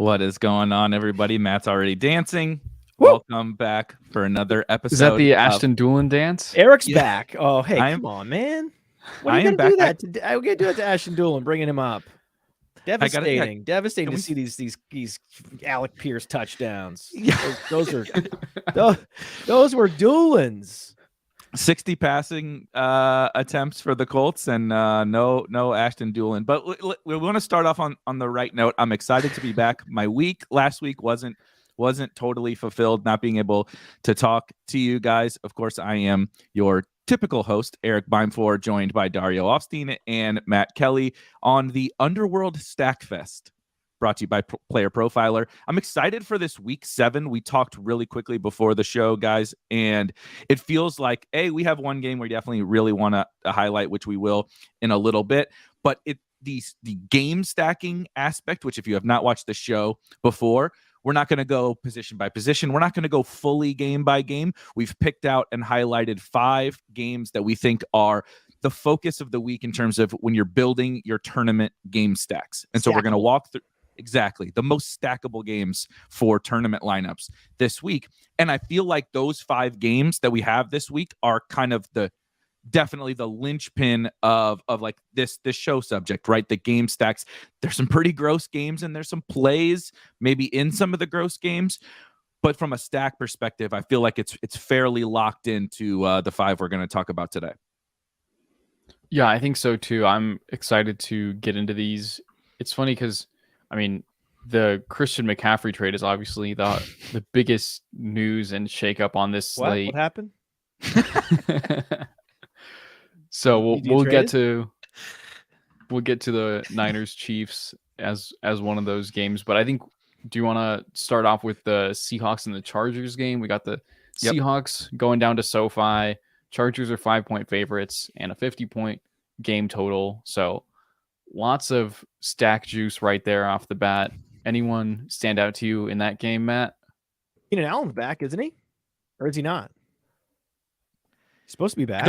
What is going on, everybody? Matt's already dancing. Woo! Welcome back for another episode. Is that the Ashton Doolin dance? Erik's back. Oh, hey, come on, man. What are you going to do that? We're going to do that to Ashton Doolin, bringing him up. Devastating. Devastating to see these Alec Pierce touchdowns. Yeah. Those were Doolins. 60 passing attempts for the Colts, and no Ashton Doolin. But we want to start off on the right note. I'm excited to be back. My week last week wasn't totally fulfilled, not being able to talk to you guys. Of course, I am your typical host, Erik Beimfohr, joined by Dario Offstein and Matt Kelley on the Underworld Stack Fest, brought to you by Player Profiler. I'm excited for this week 7. We talked really quickly before the show, guys, and it feels like, we have one game we definitely really want to highlight, which we will in a little bit, but the game stacking aspect, which if you have not watched the show before, we're not going to go position by position. We're not going to go fully game by game. We've picked out and highlighted 5 games that we think are the focus of the week in terms of when you're building your tournament game stacks. And so we're going to walk through exactly the most stackable games for tournament lineups this week. And I feel like those 5 games that we have this week are kind of definitely the linchpin of like this show subject, right? The game stacks. There's some pretty gross games and there's some plays maybe in some of the gross games, but from a stack perspective, I feel like it's fairly locked into the 5 we're going to talk about today. Yeah, I think so too. I'm excited to get into these. It's funny because, I mean, the Christian McCaffrey trade is obviously the biggest news and shakeup on this slate. What happened? So we'll get to the Niners Chiefs as one of those games, but I think, do you want to start off with the Seahawks and the Chargers game? We got the Seahawks going down to SoFi. Chargers are 5-point favorites and a 50-point game total. So lots of stack juice right there off the bat. Anyone stand out to you in that game, Matt? Keenan Allen's back, isn't he? Or is he not? He's supposed to be back. I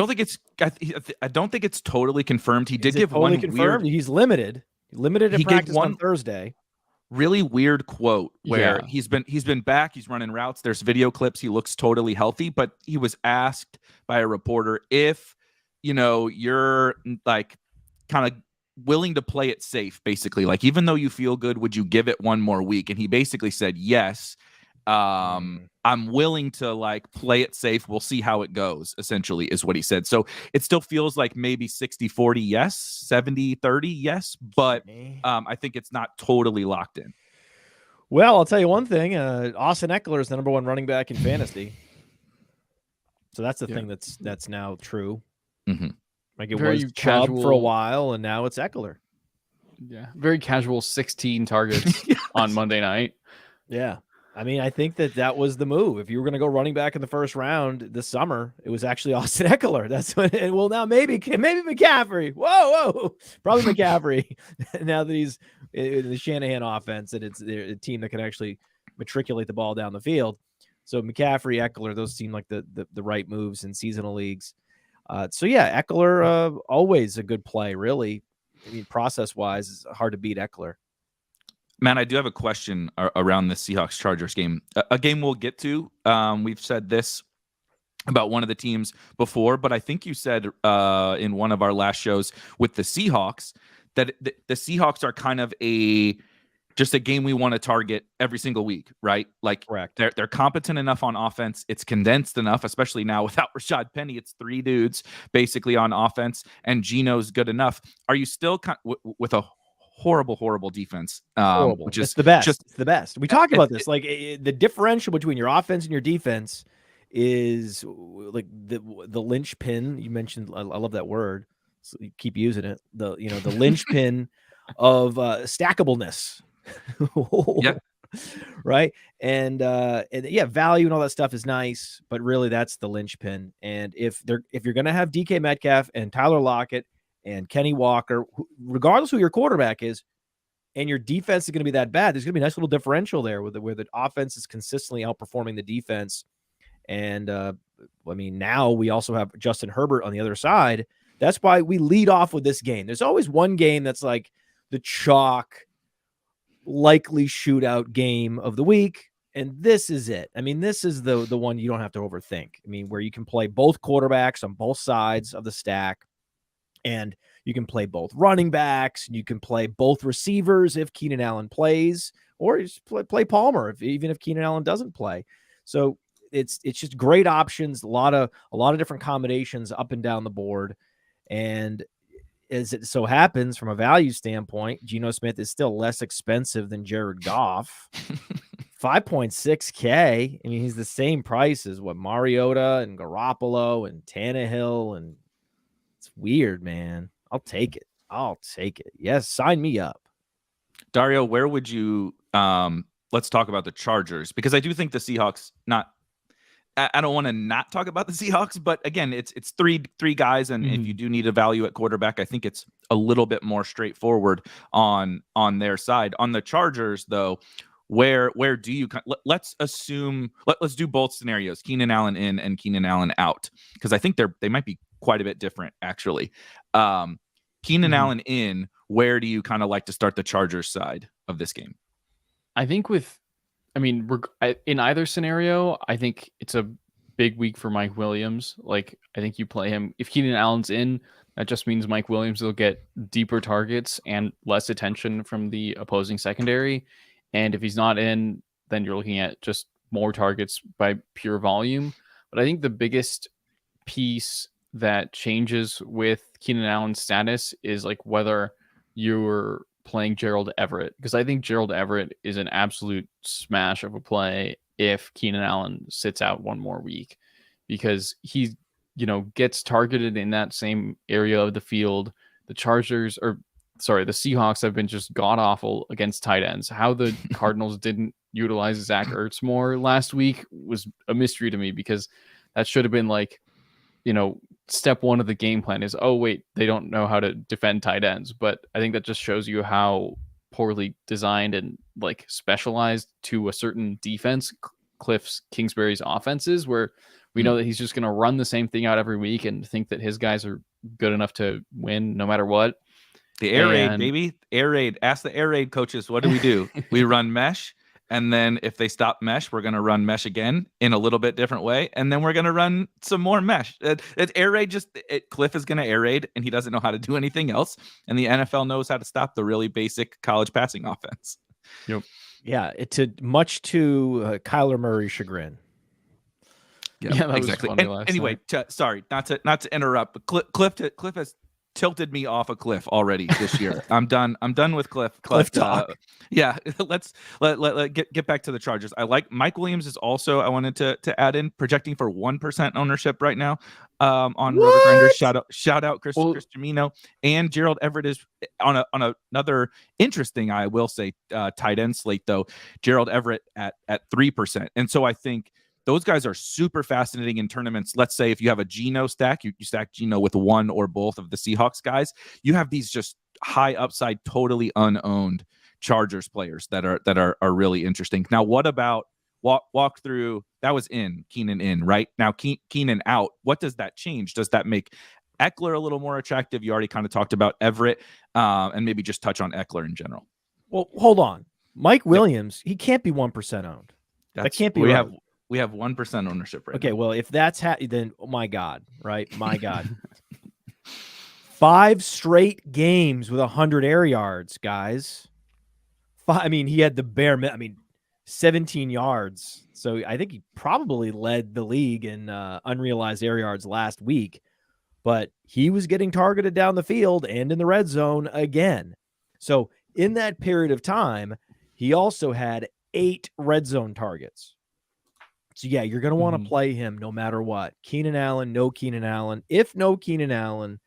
don't think it's totally confirmed. He did give totally one confirmed? weird. He's limited. Limited at practice on Thursday. Really weird quote where he's been back. He's running routes. There's video clips. He looks totally healthy, but he was asked by a reporter if, you're like kind of willing to play it safe, basically. Like, even though you feel good, would you give it one more week? And he basically said, yes. I'm willing to like play it safe. We'll see how it goes, essentially, is what he said. So it still feels like maybe 60-40 yes, 70-30 yes, but I think it's not totally locked in. Well, I'll tell you one thing. Austin Eckler is the number 1 running back in fantasy. So that's the thing that's now true. Mm-hmm. Like, it was Chubb for a while, and now it's Eckler. Yeah, very casual 16 targets on Monday night. Yeah. I mean, I think that was the move. If you were going to go running back in the first round this summer, it was actually Austin Eckler. That's what. And well, now maybe McCaffrey. Whoa, probably McCaffrey. Now that he's in the Shanahan offense, and it's a team that can actually matriculate the ball down the field. So McCaffrey, Eckler, those seem like the right moves in seasonal leagues. So yeah, Eckler always a good play. Really, I mean, process wise, it's hard to beat Eckler. Man, I do have a question around the Seahawks-Chargers game. A game we'll get to. We've said this about one of the teams before, but I think you said in one of our last shows with the Seahawks that the Seahawks are kind of just a game we want to target every single week, right? Like, correct. They're competent enough on offense. It's condensed enough, especially now without Rashad Penny. It's 3 dudes basically on offense, and Geno's good enough. Are you still with a horrible defense, which is the best? It's the best. We talked about this. Like, the differential between your offense and your defense is like the linchpin. You mentioned, I love that word. So you keep using it. The linchpin of stackableness. Yeah. Right. And value and all that stuff is nice, but really that's the linchpin. And if you're gonna have DK Metcalf and Tyler Lockett and Kenny Walker, regardless who your quarterback is, and your defense is going to be that bad, there's going to be a nice little differential there where the offense is consistently outperforming the defense. And I mean, now we also have Justin Herbert on the other side. That's why we lead off with this game. There's always one game that's like the chalk likely shootout game of the week. And this is it. I mean, this is the one you don't have to overthink. I mean, where you can play both quarterbacks on both sides of the stack, and you can play both running backs, and you can play both receivers if Keenan Allen plays, or you just play Palmer even if Keenan Allen doesn't play. So it's just great options, a lot of different combinations up and down the board. And as it so happens, from a value standpoint, Geno Smith is still less expensive than Jared Goff. 5.6K. I mean, he's the same price as what Mariota and Garoppolo and Tannehill, and it's weird, man. I'll take it. Yes, sign me up. Dario, where would you let's talk about the Chargers, because I do think the Seahawks, I don't want to not talk about the Seahawks, but again, it's three guys, and if you do need a value at quarterback, I think it's a little bit more straightforward on their side. On the Chargers, though, where do you let's assume let's do both scenarios, Keenan Allen in and Keenan Allen out, because I think they might be quite a bit different, actually. Keenan Allen in, where do you kind of like to start the Chargers side of this game? I think in either scenario, I think it's a big week for Mike Williams. Like, I think you play him. If Keenan Allen's in, that just means Mike Williams will get deeper targets and less attention from the opposing secondary. And if he's not in, then you're looking at just more targets by pure volume. But I think the biggest piece that changes with Keenan Allen's status is like whether you're playing Gerald Everett, because I think Gerald Everett is an absolute smash of a play if Keenan Allen sits out one more week, because he, gets targeted in that same area of the field. The Seahawks have been just god awful against tight ends. How the Cardinals didn't utilize Zach Ertz more last week was a mystery to me, because that should have been like, step one of the game plan is, oh wait, they don't know how to defend tight ends. But I think that just shows you how poorly designed and like specialized to a certain defense Cliff Kingsbury's offenses, where we know that he's just going to run the same thing out every week and think that his guys are good enough to win no matter what. The air raid, baby. Air raid. Ask the air raid coaches, what do? We run mesh. And then if they stop mesh, we're going to run mesh again in a little bit different way. And then we're going to run some more mesh. Air raid Cliff is going to air raid, and he doesn't know how to do anything else. And the NFL knows how to stop the really basic college passing offense. Yep. Yeah. Much to Kyler Murray's chagrin. Yeah, that exactly. Was funny anyway, sorry, not to interrupt, but Cliff has tilted me off a cliff already this year. I'm done with Cliff talk. Yeah, let's get back to the Chargers. I like Mike Williams is also, I wanted to add in, projecting for 1% ownership right now on RotoGrinders. Shout out Chris Jamino, and Gerald Everett is on another interesting, I will say, tight end slate though. Gerald Everett at 3%, and so I think those guys are super fascinating in tournaments. Let's say if you have a Geno stack, you stack Geno with one or both of the Seahawks guys, you have these just high upside, totally unowned Chargers players that are really interesting. Now, what about walk through? That was Keenan in, right? Now Keenan out. What does that change? Does that make Eckler a little more attractive? You already kind of talked about Everett, and maybe just touch on Eckler in general. Well, hold on. Mike Williams, he can't be 1% owned. That can't be right. We have 1% ownership right now. Well, if that's then, oh my God, right? My God. 5 straight games with 100 air yards, guys. He had the 17 yards. So I think he probably led the league in unrealized air yards last week, but he was getting targeted down the field and in the red zone again. So in that period of time, he also had 8 red zone targets. So, yeah, you're going to want to play him no matter what. Keenan Allen, no Keenan Allen. If no Keenan Allen,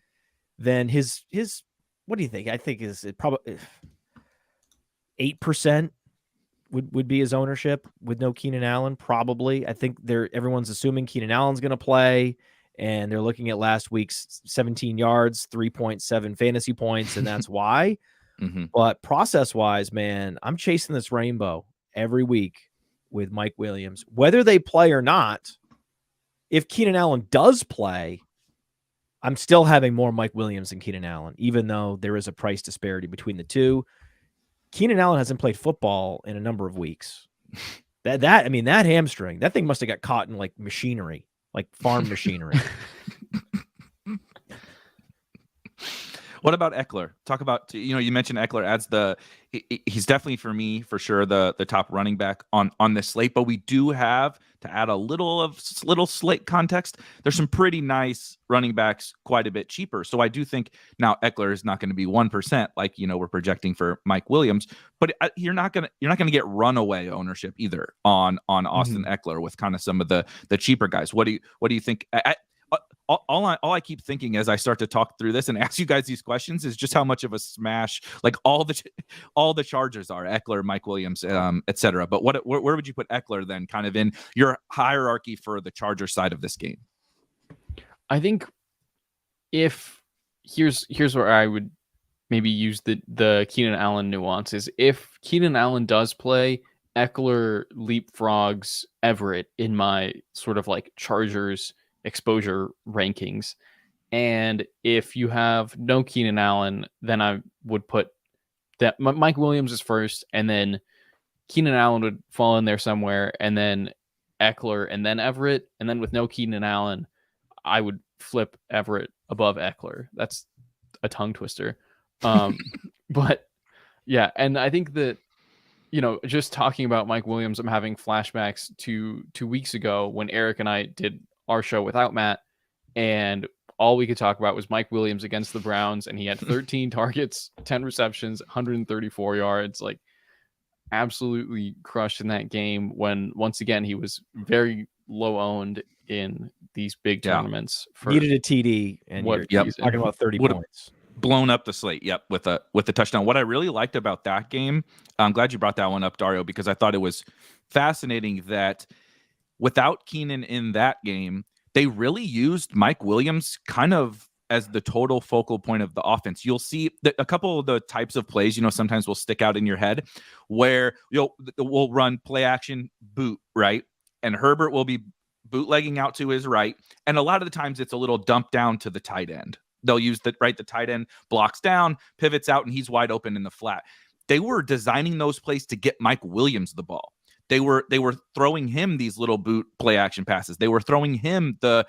then his what do you think? I think is probably 8% would be his ownership with no Keenan Allen, probably. I think everyone's assuming Keenan Allen's going to play, and they're looking at last week's 17 yards, 3.7 fantasy points, and that's why. But process-wise, man, I'm chasing this rainbow every week with Mike Williams, whether they play or not. If Keenan Allen does play, I'm still having more Mike Williams than Keenan Allen, even though there is a price disparity between the two. Keenan Allen hasn't played football in a number of weeks. That hamstring, that thing must have got caught in like machinery, like farm machinery. What about Eckler? Talk about, you mentioned Eckler adds he's definitely for me, for sure, the top running back on this slate, but we do have to add a little slate context. There's some pretty nice running backs quite a bit cheaper. So I do think now Eckler is not going to be 1% like, we're projecting for Mike Williams, but you're not going to get runaway ownership either on Austin Eckler with kind of some of the cheaper guys. What do you think? All I keep thinking as I start to talk through this and ask you guys these questions is just how much of a smash like all the Chargers are, Eckler, Mike Williams, etc. But where would you put Eckler then, kind of in your hierarchy for the Charger side of this game? I think here's where I would maybe use the Keenan Allen nuances. If Keenan Allen does play, Eckler leapfrogs Everett in my sort of like Chargers exposure rankings. And if you have no Keenan Allen, then I would put that Mike Williams is first, and then Keenan Allen would fall in there somewhere, and then Eckler, and then Everett. And then with no Keenan Allen, I would flip Everett above Eckler. That's a tongue twister. But yeah, and I think that, just talking about Mike Williams, I'm having flashbacks to 2 weeks ago when Eric and I did our show without Matt, and all we could talk about was Mike Williams against the Browns, and he had 13 targets, 10 receptions, 134 yards, like absolutely crushed in that game, when once again he was very low owned in these big tournaments. Needed a TD, and you're talking about 30 points. Blown up the slate, with a touchdown. What I really liked about that game, I'm glad you brought that one up, Dario, because I thought it was fascinating that without Keenan in that game, they really used Mike Williams kind of as the total focal point of the offense. You'll see that a couple of the types of plays, sometimes will stick out in your head where we'll run play action boot, right? And Herbert will be bootlegging out to his right. And a lot of the times it's a little dump down to the tight end. They'll use the tight end blocks down, pivots out, and he's wide open in the flat. They were designing those plays to get Mike Williams the ball. They were throwing him these little boot play action passes. They were throwing him the,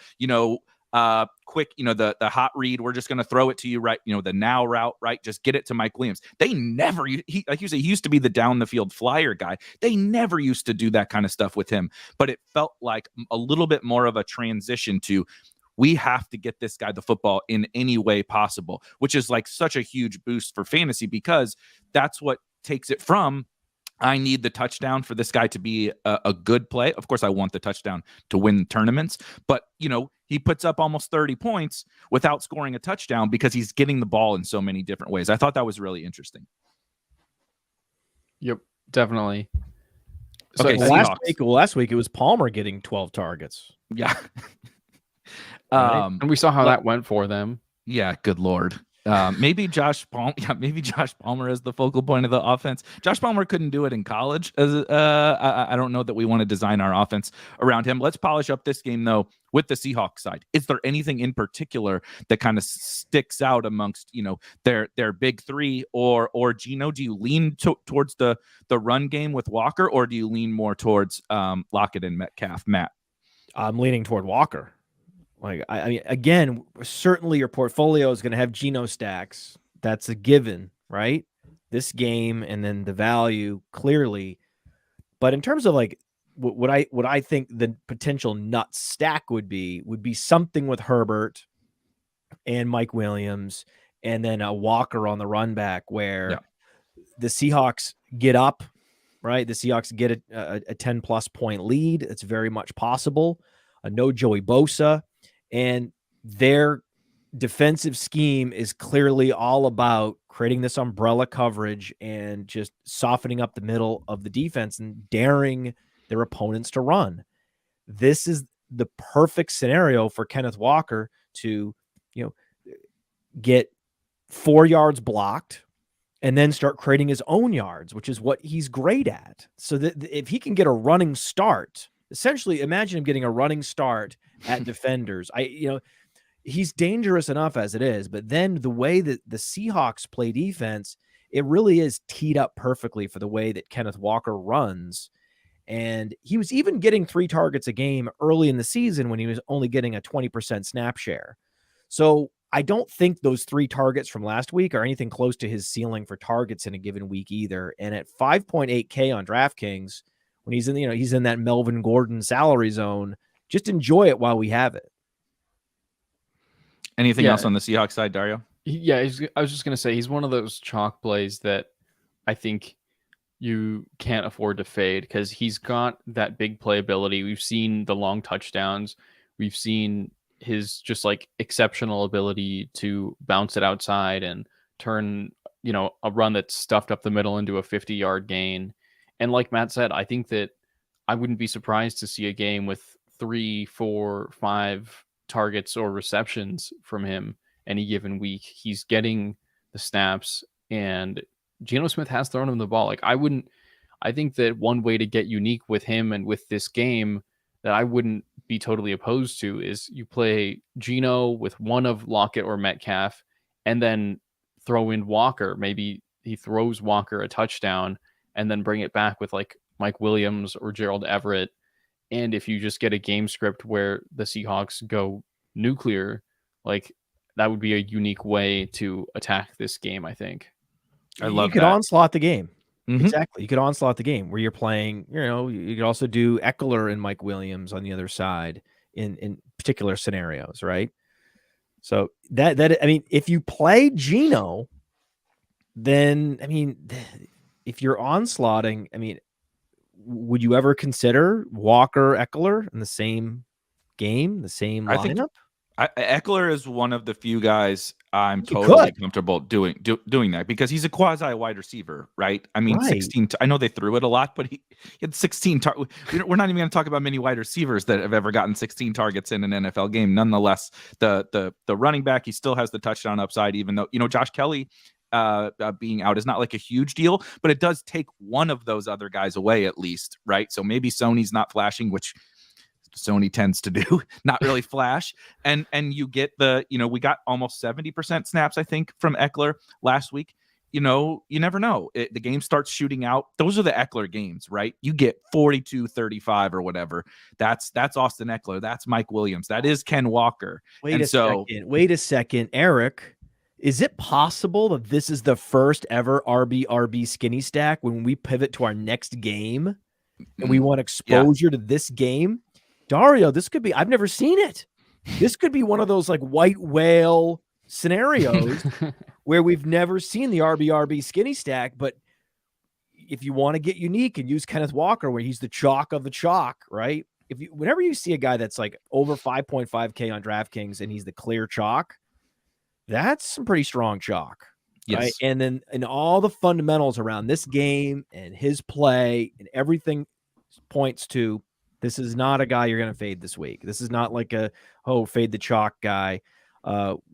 quick, the hot read. We're just going to throw it to you, right? The now route, right? Just get it to Mike Williams. They never, like you say, he used to be the down the field flyer guy. They never used to do that kind of stuff with him, but it felt like a little bit more of a transition to, we have to get this guy the football in any way possible, which is like such a huge boost for fantasy, because that's what takes it from, I need the touchdown for this guy to be a good play. Of course, I want the touchdown to win tournaments, but he puts up almost 30 points without scoring a touchdown because he's getting the ball in so many different ways. I thought that was really interesting. Yep, definitely. So okay, last week it was Palmer getting 12 targets. Yeah. Right? And we saw how that went for them. Yeah, good Lord. Maybe Josh Palmer is the focal point of the offense. Josh Palmer couldn't do it in college. I don't know that we want to design our offense around him. Let's polish up this game, though, with the Seahawks side. Is there anything in particular that kind of sticks out amongst, their big three or Gino? Do you lean towards the run game with Walker, or do you lean more towards Lockett and Metcalf, Matt? I'm leaning toward Walker. Like, I mean, again, certainly your portfolio is going to have Geno stacks. That's a given, right? This game and then the value clearly. But in terms of like what I think the potential nut stack would be something with Herbert and Mike Williams, and then a Walker on the run back where the Seahawks get up, right? The Seahawks get a 10+ point lead. It's very much possible. No Joey Bosa. And their defensive scheme is clearly all about creating this umbrella coverage and just softening up the middle of the defense and daring their opponents to run. This is the perfect scenario for Kenneth Walker to, get 4 yards blocked and then start creating his own yards, which is what he's great at. So that if he can get a running start, essentially imagine him getting a running start at defenders. He's dangerous enough as it is, but then the way that the Seahawks play defense it really is teed up perfectly for the way that Kenneth Walker runs. And he was even getting 3 targets a game early in the season when he was only getting a 20% snap share. So I don't think those 3 targets from last week are anything close to his ceiling for targets in a given week either. And at 5.8K on DraftKings, when he's in, he's in that Melvin Gordon salary zone, just enjoy it while we have it. Anything else on the Seahawks side, Dario? Yeah, I was just going to say he's one of those chalk plays that I think you can't afford to fade because he's got that big playability. We've seen the long touchdowns. We've seen his just like exceptional ability to bounce it outside and turn, a run that's stuffed up the middle into a 50-yard gain. And like Matt said, I think that I wouldn't be surprised to see a game with 3, 4, 5 targets or receptions from him any given week. He's getting the snaps, and Geno Smith has thrown him the ball. Like I think that one way to get unique with him and with this game that I wouldn't be totally opposed to is you play Geno with one of Lockett or Metcalf and then throw in Walker. Maybe he throws Walker a touchdown and then bring it back with like Mike Williams or Gerald Everett. And if you just get a game script where the Seahawks go nuclear, like that would be a unique way to attack this game, I think. You could onslaught the game. Mm-hmm. Exactly. You could onslaught the game where you're playing, you could also do Eckler and Mike Williams on the other side in particular scenarios, right? So if you play Geno, then, if you're onslaughting, would you ever consider Walker, Eckler in the same game, the same lineup? Eckler is one of the few guys I'm totally comfortable doing that because he's a quasi wide receiver, right? 16. I know they threw it a lot, but he had 16. We're not even going to talk about many wide receivers that have ever gotten 16 targets in an NFL game. Nonetheless, the running back, he still has the touchdown upside, even though Josh Kelley being out is not like a huge deal, but it does take one of those other guys away at least, right? So maybe Sony's not flashing, which Sony tends to do, not really flash. And you get we got almost 70% snaps, I think, from Eckler last week. You never know. The game starts shooting out. Those are the Eckler games, right? You get 42-35 or whatever. That's Austin Eckler. That's Mike Williams. That is Ken Walker. Wait a second, Eric. Is it possible that this is the first ever RB skinny stack when we pivot to our next game and we want exposure to this game? Dario, this could be, I've never seen it. This could be one of those like white whale scenarios where we've never seen the RB skinny stack. But if you want to get unique and use Kenneth Walker, where he's the chalk of the chalk, right? Whenever you see a guy that's like over 5.5K on DraftKings and he's the clear chalk, that's some pretty strong chalk. Yes. Right? And then all the fundamentals around this game and his play and everything points to, this is not a guy you're going to fade this week. This is not like fade the chalk guy.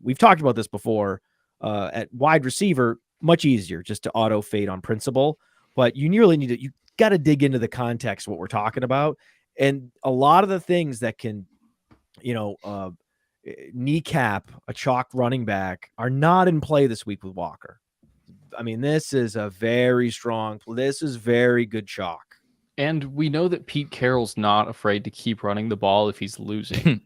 We've talked about this before. At wide receiver, much easier just to auto fade on principle. But you really you got to dig into the context of what we're talking about. And a lot of the things that can, kneecap a chalk running back are not in play this week with Walker. This is very good chalk. And we know that Pete Carroll's not afraid to keep running the ball if he's losing.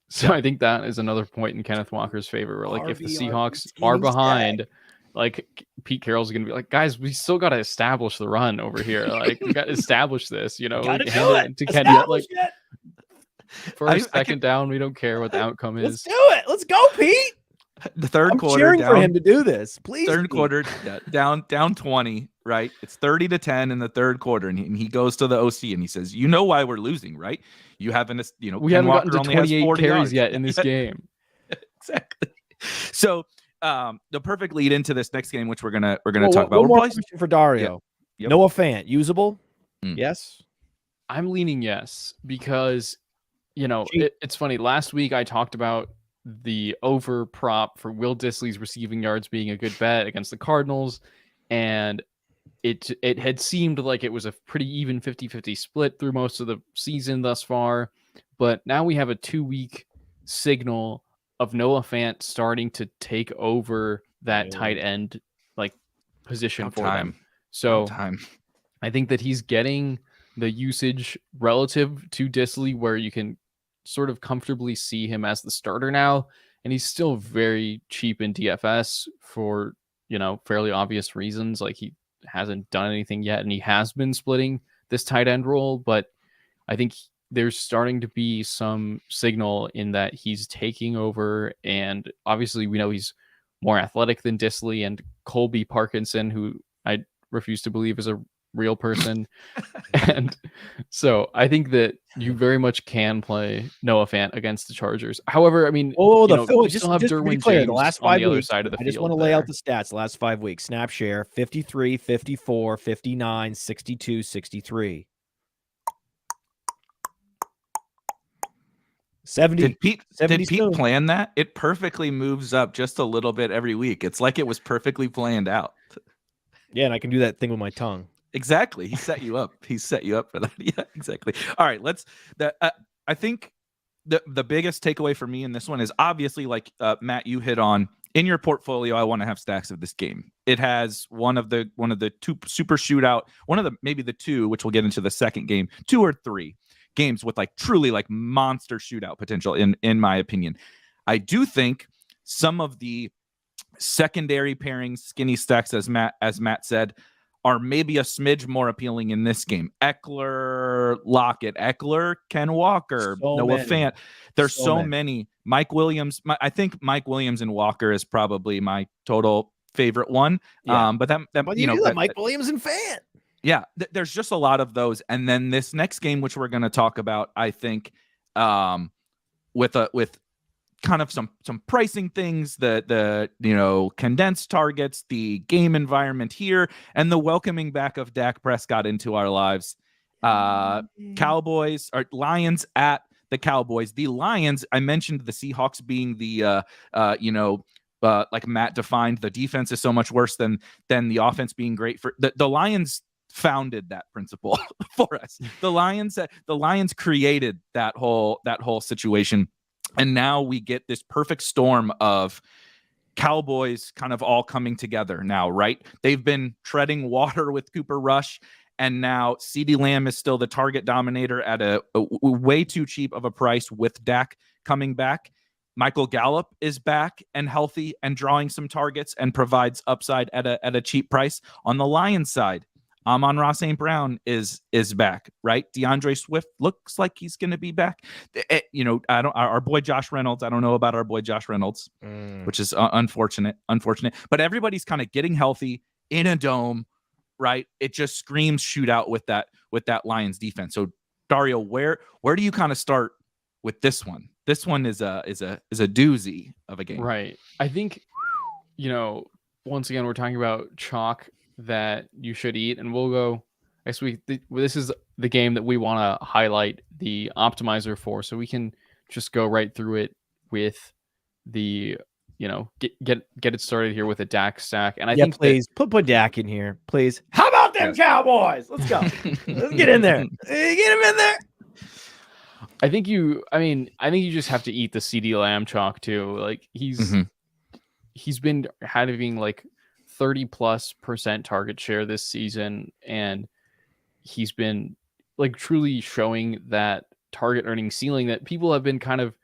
So I think that is another point in Kenneth Walker's favor. Where, like, if the Seahawks are behind, like, Pete Carroll's going to be like, guys, we still got to establish the run over here. Like, we got to establish this, Gotta do it. To Kenny. Like, first, second down, we don't care what the outcome is. Let's do it. Let's go, Pete. The third quarter, cheering for him to do this, please. Third quarter, down 20, right? It's 30-10 in the third quarter, and he goes to the OC and he says, "You know why we're losing, right? You haven't, we haven't gotten to 28 carries yet in this game." Exactly. So, the perfect lead into this next game, which we're gonna talk about. One more question for Dario. Yeah. Yep. Noah Fant, usable? Yes. I'm leaning yes because it's funny. Last week I talked about the over prop for Will Dissly's receiving yards being a good bet against the Cardinals, and it had seemed like it was a pretty even 50-50 split through most of the season thus far, but now we have a 2-week signal of Noah Fant starting to take over that tight end like position for time. them. So time. I think that he's getting the usage relative to Disley where you can sort of comfortably see him as the starter now. And he's still very cheap in DFS for, fairly obvious reasons. Like he hasn't done anything yet, and he has been splitting this tight end role. But I think there's starting to be some signal in that he's taking over. And obviously we know he's more athletic than Disley and Colby Parkinson, who I refuse to believe is a real person. And so I think that you very much can play Noah Fant against the Chargers. However, I mean, you still have Derwin James the last on 5 the other weeks, side of the field. I just want to lay out the stats. The last 5 weeks: snap share 53, 54, 59, 62, 63. 70. Did Pete soon. plan that? It perfectly moves up just a little bit every week. It's like it was perfectly planned out. Yeah, and I can do that thing with my tongue. Exactly. He set you up. He set you up for that. Yeah, exactly. All right. I think the biggest takeaway for me in this one is obviously, like Matt, you hit on, in your portfolio, I want to have stacks of this game. It has one of the two super shootout, maybe the two, which we'll get into the second game, 2 or 3 games with like truly like monster shootout potential in my opinion. I do think some of the secondary pairings, skinny stacks, as Matt said, are maybe a smidge more appealing in this game. Eckler, Lockett, Ken Walker, Noah Fant. There's so many. Mike Williams. I think Mike Williams and Walker is probably my total favorite one. Yeah. But Mike Williams and Fant. Yeah, there's just a lot of those. And then this next game, which we're going to talk about, I think, with kind of some pricing things, the condensed targets, the game environment here, and the welcoming back of Dak Prescott into our lives. Cowboys or Lions at the Cowboys. The Lions, I mentioned the Seahawks being the like Matt defined, the defense is so much worse than the offense being great. For the Lions founded that principle for us. The Lions created that whole situation. And now we get this perfect storm of Cowboys kind of all coming together now, right? They've been treading water with Cooper Rush, and now CeeDee Lamb is still the target dominator at a way too cheap of a price with Dak coming back. Michael Gallup is back and healthy and drawing some targets and provides upside at a cheap price. On the Lions side, Amon-Ra St. Brown is back, right? DeAndre Swift looks like he's going to be back. Our boy Josh Reynolds. I don't know about our boy Josh Reynolds, which is unfortunate. But everybody's kind of getting healthy in a dome, right? It just screams shootout with that Lions defense. So Dario, where do you kind of start with this one? This one is a doozy of a game, right? I think once again we're talking about chalk that you should eat, and we'll go next week. This is the game that we want to highlight the optimizer for, so we can just go right through it with the get it started here with a Dak stack. And I think please put Dak in here, please. How about them Cowboys? Let's go. Let's get in there. Get him in there. I think you just have to eat the CeeDee Lamb chalk too. Like he's been having like 30+% target share this season, and he's been like truly showing that target earning ceiling that people have been kind of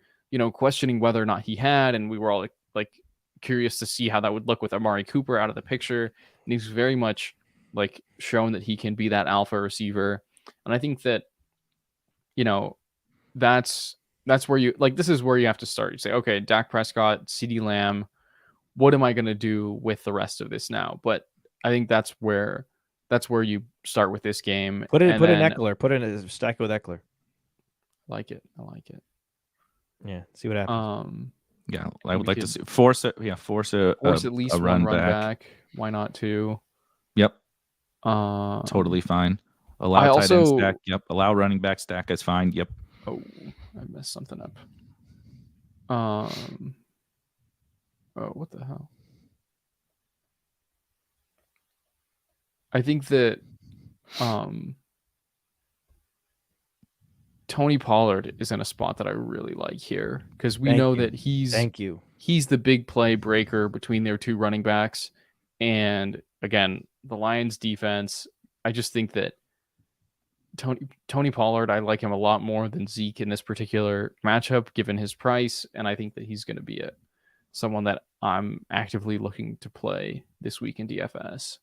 questioning whether or not he had, and we were all like curious to see how that would look with Amari Cooper out of the picture. And he's very much like shown that he can be that alpha receiver, and I think that that's where you like, this is where you have to start. You say, okay, Dak Prescott, CeeDee Lamb, what am I going to do with the rest of this now? But I think that's where you start with this game. Put in Eckler. Put in a stack with Eckler. I like it. Yeah. See what happens. Yeah, I would like to see force at least a run back. Why not 2? Yep. Totally fine. Allow tight end stack. Yep. Allow running back stack is fine. Yep. Oh, I messed something up. Oh, what the hell? I think that Tony Pollard is in a spot that I really like here, because we know that he's the big play breaker between their two running backs, and again, the Lions defense, I just think that Tony Pollard, I like him a lot more than Zeke in this particular matchup, given his price. And I think that he's going to be someone that I'm actively looking to play this week in DFS.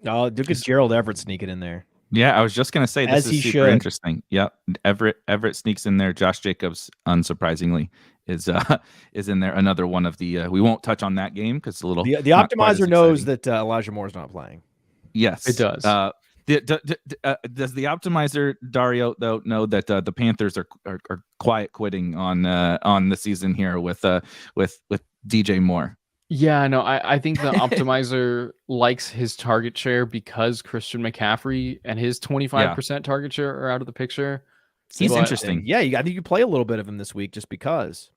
Oh, look at Gerald Everett sneaking in there. Yeah, I was just going to say this As he is super should. interesting. Yep, Everett sneaks in there. Josh Jacobs, unsurprisingly, is in there. Another one of the. We won't touch on that game because a little. The optimizer knows that Elijah Moore's not playing. Yes, it does. Does the optimizer Dario though know that the Panthers are quiet quitting on the season here with DJ Moore? Yeah, no, I think the optimizer likes his target share because Christian McCaffrey and his 25% target share are out of the picture. He's interesting. Yeah, I think you play a little bit of him this week just because.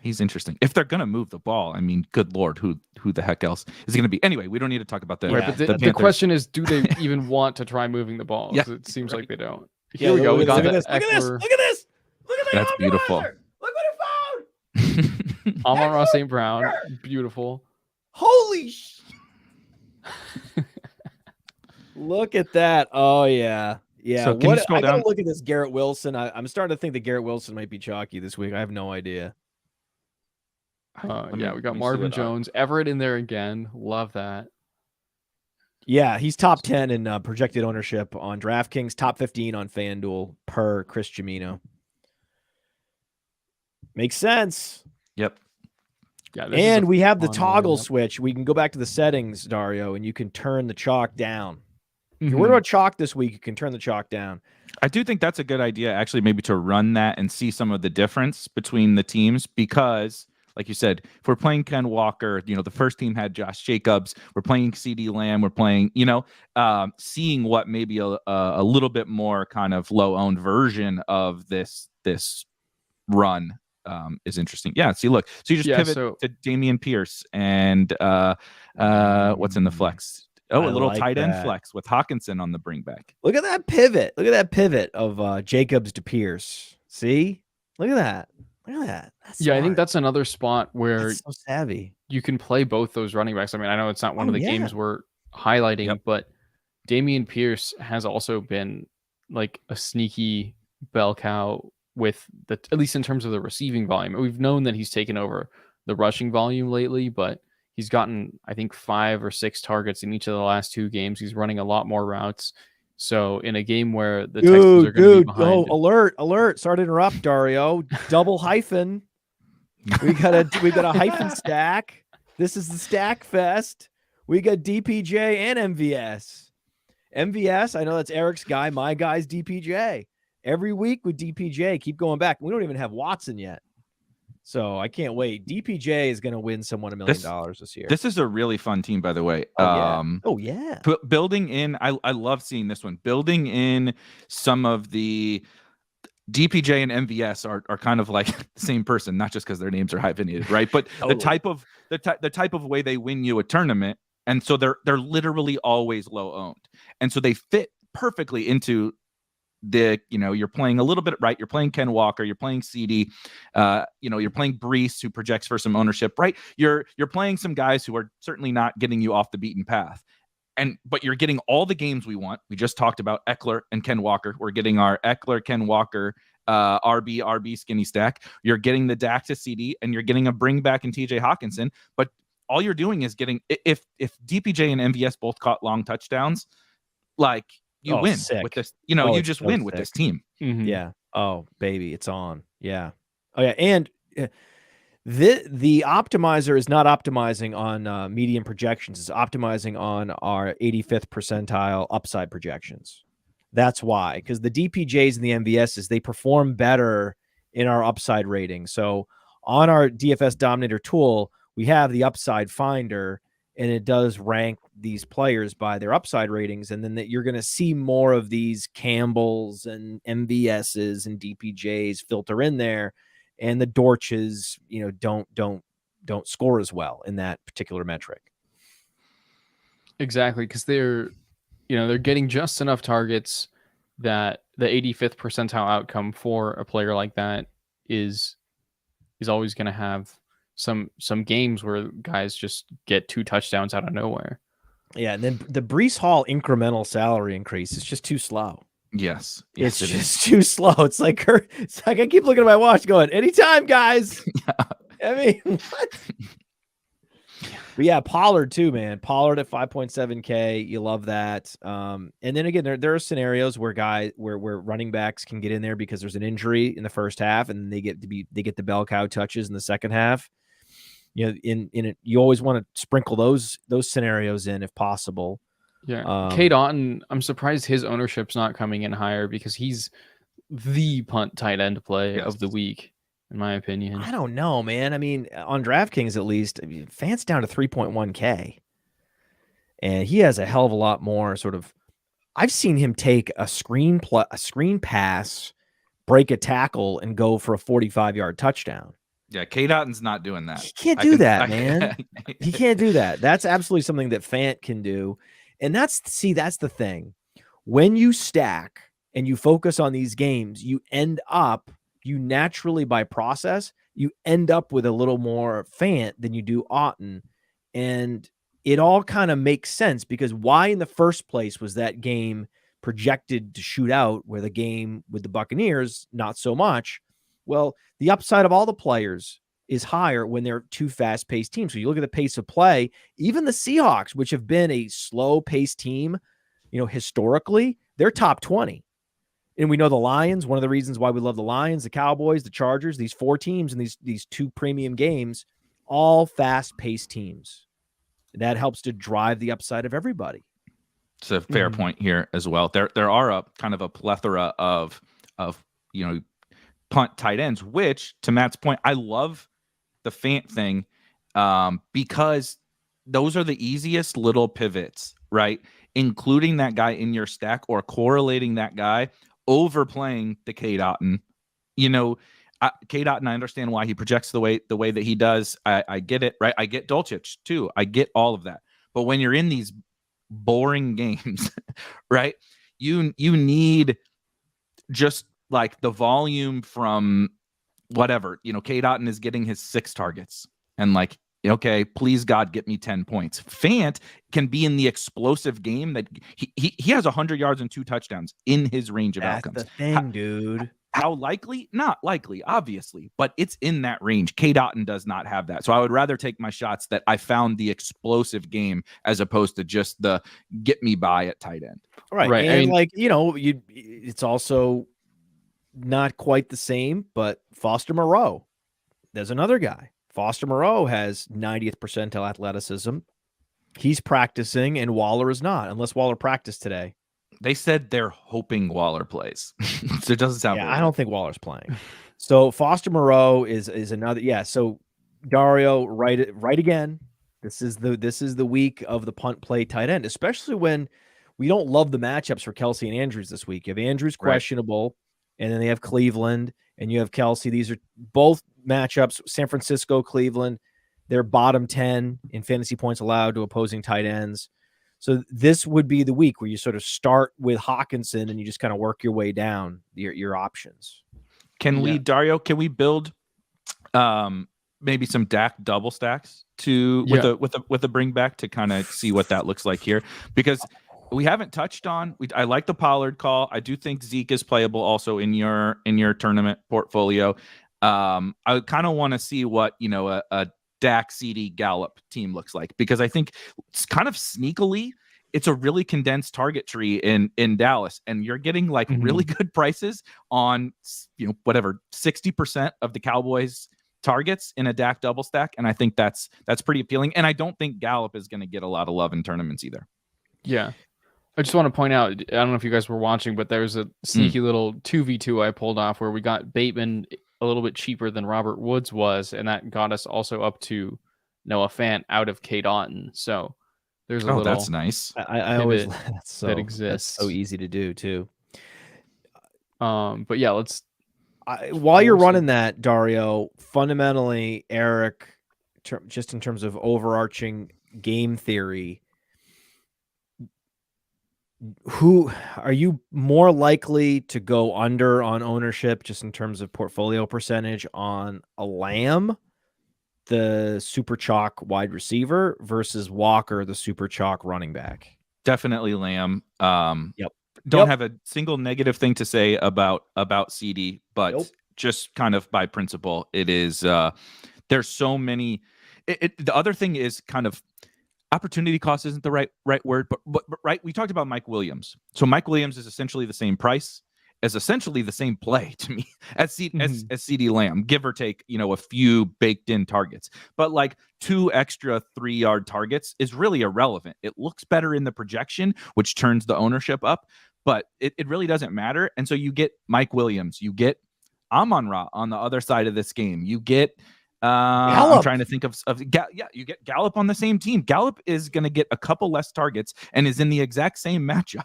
He's interesting. If they're gonna move the ball, I mean, good Lord, who the heck else is gonna be? Anyway, we don't need to talk about that. Right, but the question is, do they even want to try moving the ball? Yeah, it seems like they don't. Here we go. Look at this. Look Look at this. That's beautiful. Look what it found. Amon-Ra St. Brown, beautiful. Holy Look at that. Oh yeah. Yeah. So I gotta look at this Garrett Wilson. I'm starting to think that Garrett Wilson might be chalky this week. I have no idea. We got Marvin Jones, Everett in there again. Love that. Yeah, he's top 10 in projected ownership on DraftKings, top 15 on Fanduel per Chris Jimino. Makes sense. Yep. Yeah, and we have the toggle switch. We can go back to the settings, Dario, and you can turn the chalk down. If you're worried about chalk this week, you can turn the chalk down. I do think that's a good idea, actually, maybe to run that and see some of the difference between the teams because, like you said, if we're playing Ken Walker, the first team had Josh Jacobs. We're playing CeeDee Lamb. We're playing, seeing what maybe a little bit more kind of low-owned version of this run is interesting. Yeah, see, look. So you just pivot to Dameon Pierce and what's in the flex? Oh, a little tight end flex with Hawkinson on the bring back. Look at that pivot. Look at that pivot of Jacobs to Pierce. See? Look at that. Look at that. That's smart. I think that's another spot where that's so savvy. You can play both those running backs. I mean, I know it's not one of the games we're highlighting, but Dameon Pierce has also been like a sneaky bell cow with at least in terms of the receiving volume. We've known that he's taken over the rushing volume lately, but he's gotten, I think, 5 or 6 targets in each of the last 2 games. He's running a lot more routes. So in a game where the Texans are going to be behind. Alert. Sorry to interrupt, Dario. Double hyphen. We got a hyphen stack. This is the stack fest. We got DPJ and MVS. MVS, I know that's Eric's guy. My guy's DPJ. Every week with DPJ, keep going back. We don't even have Watson yet. So I can't wait. DPJ is going to win someone $1 million this year. This is a really fun team, by the way. Oh yeah. Building in, I love seeing this one. Building in some of the DPJ and MVS are kind of like the same person, not just because their names are hyphenated, right? But the type of way they win you a tournament, and so they're literally always low owned, and so they fit perfectly into you're playing a little bit, right? You're playing Ken Walker, you're playing CD, you're playing Brees, who projects for some ownership, right? You're playing some guys who are certainly not getting you off the beaten path. But you're getting all the games we want. We just talked about Eckler and Ken Walker. We're getting our Eckler, Ken Walker, RB skinny stack. You're getting the Dak to CD, and you're getting a bring back in TJ Hawkinson. But all you're doing is getting, if DPJ and MVS both caught long touchdowns, like, you win with this, you just win with this team. Mm-hmm. Yeah. Oh, baby, it's on. Yeah. Oh, yeah. And the optimizer is not optimizing on median projections. It's optimizing on our 85th percentile upside projections. That's why, because the DPJs and the MVSs, they perform better in our upside rating. So on our DFS Dominator tool, we have the upside finder, and it does rank these players by their upside ratings. And then you're going to see more of these Campbells and MVSs and DPJs filter in there. And the Dortches, don't score as well in that particular metric. Exactly. Cause they're getting just enough targets that the 85th percentile outcome for a player like that is always going to have some games where guys just get 2 touchdowns out of nowhere. Yeah, and then the Breece Hall incremental salary increase is just too slow. Yes, It's it just is. too slow. It's like I keep looking at my watch, going, "Anytime, guys." I mean, what? But yeah, Pollard too, man. Pollard at 5.7K. You love that. And then again, there are scenarios where where running backs can get in there because there's an injury in the first half, and they get the bell cow touches in the second half. You know, in it, you always want to sprinkle those scenarios in if possible. Yeah, Cade Otton, I'm surprised his ownership's not coming in higher because he's the punt tight end play of the week, in my opinion. I don't know, man. I mean, on DraftKings at least, Fant's down to 3.1K, and he has a hell of a lot more sort of. I've seen him take a screen pass, break a tackle, and go for a 45-yard touchdown. Yeah, Cade Otton's not doing that. He can't do that, man. He can't do that. That's absolutely something that Fant can do. And that's the thing. When you stack and you focus on these games, you naturally, by process, you end up with a little more Fant than you do Otton. And it all kind of makes sense, because why in the first place was that game projected to shoot out, where the game with the Buccaneers, not so much? Well, the upside of all the players is higher when they're two fast-paced teams. So you look at the pace of play, even the Seahawks, which have been a slow-paced team, historically, they're top 20. And we know the Lions, one of the reasons why we love the Lions, the Cowboys, the Chargers, these four teams in these two premium games, all fast-paced teams. That helps to drive the upside of everybody. It's a fair point here as well. There are a kind of a plethora of punt tight ends, which, to Matt's point, I love the Fant thing because those are the easiest little pivots, right? Including that guy in your stack or correlating that guy, overplaying the Cade Otton. Cade Otton, I understand why he projects the way that he does. I get it, right? I get Dulcich too. I get all of that. But when you're in these boring games, right, you need just like the volume from whatever. Cade Otton is getting his 6 targets, and like, okay, please God, get me 10 points. Fant can be in the explosive game that he has 100 yards and 2 touchdowns in his range of outcomes. That's the thing, dude. How likely? Not likely, obviously, but it's in that range. Cade Otton does not have that. So I would rather take my shots that I found the explosive game as opposed to just the get me by at tight end. Right. And it's also not quite the same, but Foster Moreau, there's another guy. Foster Moreau has 90th percentile athleticism. He's practicing, and Waller is not, unless Waller practiced today. They said they're hoping Waller plays. So it doesn't sound. Yeah, I don't think Waller's playing. So Foster Moreau is another. Yeah. So Dario, right again. This is the week of the punt play tight end, especially when we don't love the matchups for Kelsey and Andrews this week. You have Andrews questionable, and then they have Cleveland, and you have Kelsey. These are both matchups. San Francisco, Cleveland, they're bottom 10 in fantasy points allowed to opposing tight ends. So this would be the week where you sort of start with Hawkinson and you just kind of work your way down your options. Dario, can we build maybe some Dak double stacks with a bring back to kind of see what that looks like here? Because we haven't touched on, I like the Pollard call. I do think Zeke is playable also in your tournament portfolio. I kind of want to see what, a Dak, CD, Gallup team looks like, because I think it's kind of sneakily, it's a really condensed target tree in Dallas, and you're getting like really good prices on, 60% of the Cowboys targets in a Dak double stack. And I think that's pretty appealing. And I don't think Gallup is going to get a lot of love in tournaments either. Yeah. I just want to point out, I don't know if you guys were watching, but there's a sneaky little 2v2 I pulled off where we got Bateman a little bit cheaper than Robert Woods was, and that got us also up to Noah Fant out of Cade Otton. So there's a little. That's nice. I always that exists. That's so easy to do too. But yeah, while you're running that, Dario, fundamentally, Erik, just in terms of overarching game theory, who are you more likely to go under on ownership, just in terms of portfolio percentage, on a Lamb the super chalk wide receiver versus Walker, the super chalk running back. Definitely Lamb. Yep. Don't have a single negative thing to say about CD, but just kind of by principle, it is there's so many. The other thing is kind of opportunity cost isn't the right word, but right. We talked about Mike Williams. So Mike Williams is essentially the same price, as essentially the same play to me as CD Lamb, give or take, a few baked in targets. But like 2 extra 3-yard targets is really irrelevant. It looks better in the projection, which turns the ownership up, but it really doesn't matter. And so you get Mike Williams, you get Amon-Ra on the other side of this game, you get I'm trying to think of you get Gallup on the same team. Gallup is going to get a couple less targets and is in the exact same matchup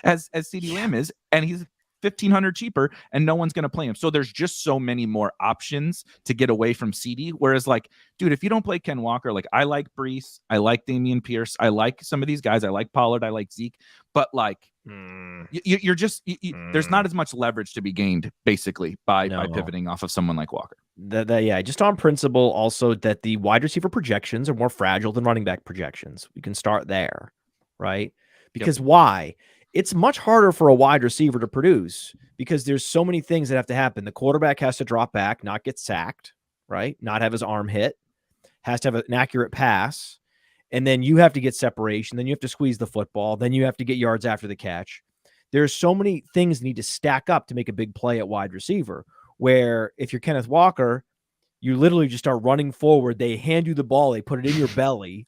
as CD Lamb is, and he's $1,500 cheaper, and no one's going to play him. So there's just so many more options to get away from CD. Whereas, like, dude, if you don't play Ken Walker, like, I like Brees, I like Dameon Pierce, I like some of these guys, I like Pollard, I like Zeke, but like, you're just there's not as much leverage to be gained basically by pivoting off of someone like Walker. Yeah, just on principle, also that the wide receiver projections are more fragile than running back projections. We can start there, right? Because why? It's much harder for a wide receiver to produce because there's so many things that have to happen. The quarterback has to drop back, not get sacked, right? Not have his arm hit, has to have an accurate pass. And then you have to get separation. Then you have to squeeze the football. Then you have to get yards after the catch. There's so many things need to stack up to make a big play at wide receiver, where if you're Kenneth Walker, you literally just start running forward. They hand you the ball. They put it in your belly.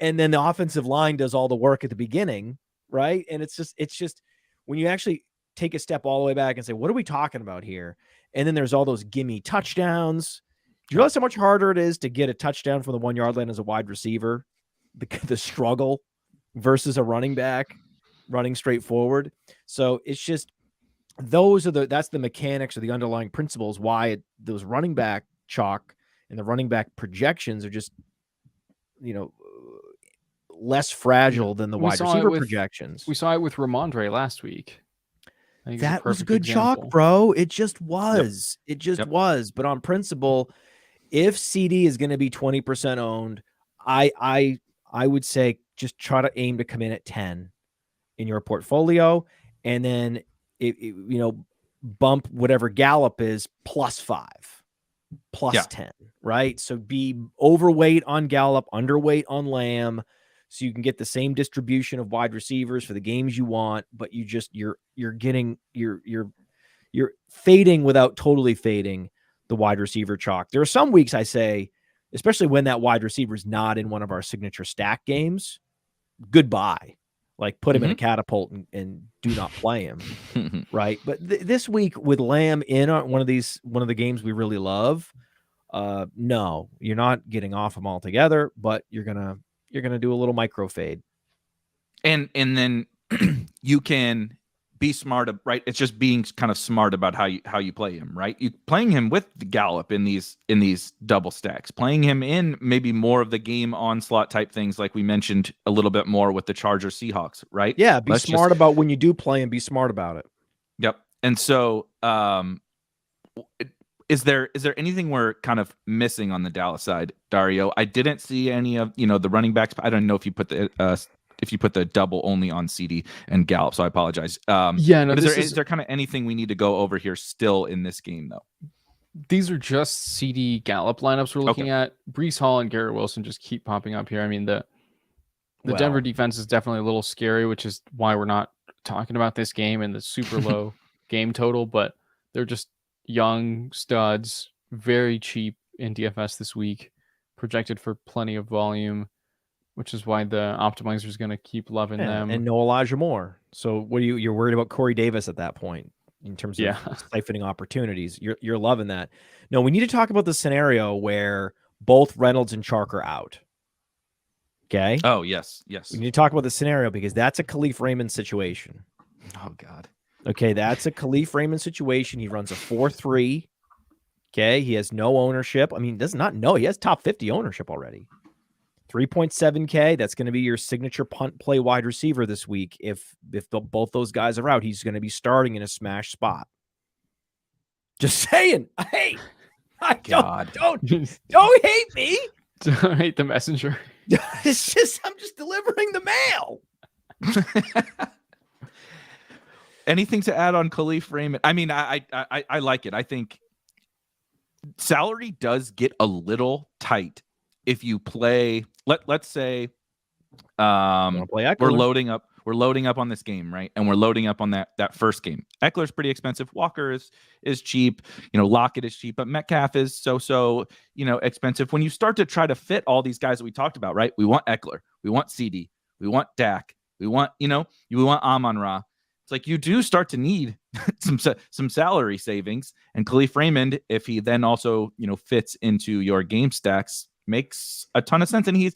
And then the offensive line does all the work at the beginning. Right. And it's just when you actually take a step all the way back and say, what are we talking about here? And then there's all those gimme touchdowns. Do you realize how much harder it is to get a touchdown from the 1-yard line as a wide receiver? The struggle versus a running back running straight forward. So it's just, that's the mechanics or the underlying principles why those running back chalk and the running back projections are just, less fragile than the wide receiver projections. We saw it with Ramondre last week. That was a good chalk, bro. It just was. It just was. But on principle, if CD is going to be 20% owned, I would say just try to aim to come in at 10 in your portfolio, and then bump whatever Gallup is +5, +10, right? So be overweight on Gallup, underweight on Lamb, so you can get the same distribution of wide receivers for the games you want, but you're fading without totally fading the wide receiver chalk. There are some weeks I say, especially when that wide receiver is not in one of our signature stack games, goodbye. Like put him in a catapult and do not play him, right? But this week with Lamb in on one of the games we really love, no, you're not getting off him altogether, but you're gonna do a little micro fade, and then you can be smart, right? It's just being kind of smart about how you play him, right? You playing him with the Gallup in these double stacks, playing him in maybe more of the game onslaught type things, like we mentioned a little bit more with the Chargers Seahawks, right? Yeah, be smart about when you do play and be smart about it. Yep. And so, is there anything we're kind of missing on the Dallas side, Dario? I didn't see any of the running backs. I don't know if you put the double only on CD and Gallup, so I apologize. Is there kind of anything we need to go over here still in this game though? These are just CD Gallup lineups we're looking at. Breece Hall and Garrett Wilson just keep popping up here. I mean the Denver defense is definitely a little scary, which is why we're not talking about this game and the super low game total, but they're just young studs, very cheap in DFS this week, projected for plenty of volume, which is why the optimizer is going to keep loving them. And no Elijah Moore. So what you're worried about Corey Davis at that point in terms of siphoning opportunities. You're loving that. No, we need to talk about the scenario where both Reynolds and Chark are out. Okay. Oh, yes. We need to talk about the scenario because that's a Khalif Raymond situation. Oh, God. Okay, that's a Khalif Raymond situation. He runs a 4-3. Okay, he has no ownership. I mean, does not know. He has top 50 ownership already. 3.7K. That's going to be your signature punt play wide receiver this week. If both those guys are out, he's going to be starting in a smash spot. Just saying. Hey, Don't hate me. Don't hate the messenger. It's just I'm just delivering the mail. Anything to add on Khalif Raymond? I mean, I like it. I think salary does get a little tight if you play. Let's say we're loading up on this game, right? And we're loading up on that first game. Eckler's pretty expensive. Walker is cheap. Lockett is cheap, but Metcalf is so expensive. When you start to try to fit all these guys that we talked about, right? We want Eckler, we want CD, we want Dak, we want we want Amon-Ra. It's like you do start to need some salary savings, and Khalif Raymond, if he then also fits into your game stacks, makes a ton of sense. And he's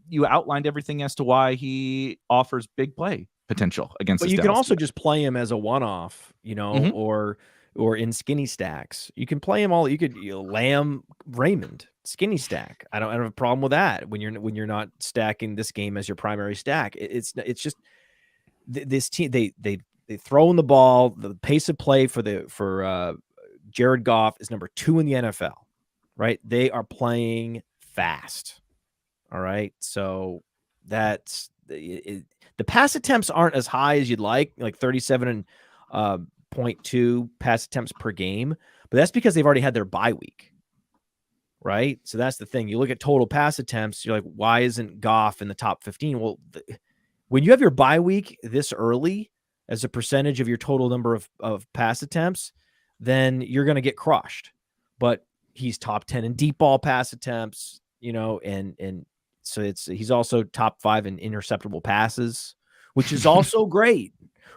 you outlined everything as to why he offers big play potential against. But you can also just play him as a one-off, or in skinny stacks. You can play him all. You could Lamb Raymond skinny stack. I don't have a problem with that when you're not stacking this game as your primary stack. It's just this team they throw in the ball. The pace of play for Jared Goff is number 2 in the NFL. Right, they are playing fast. All right, so that's the pass attempts aren't as high as you'd like 37.2 pass attempts per game, but that's because they've already had their bye week. Right, so that's the thing. You look at total pass attempts, you're like, why isn't Goff in the top 15? Well, when you have your bye week this early as a percentage of your total number of pass attempts, then you're going to get crushed. But he's top 10 in deep ball pass attempts, and so he's also top 5 in interceptable passes, which is also great.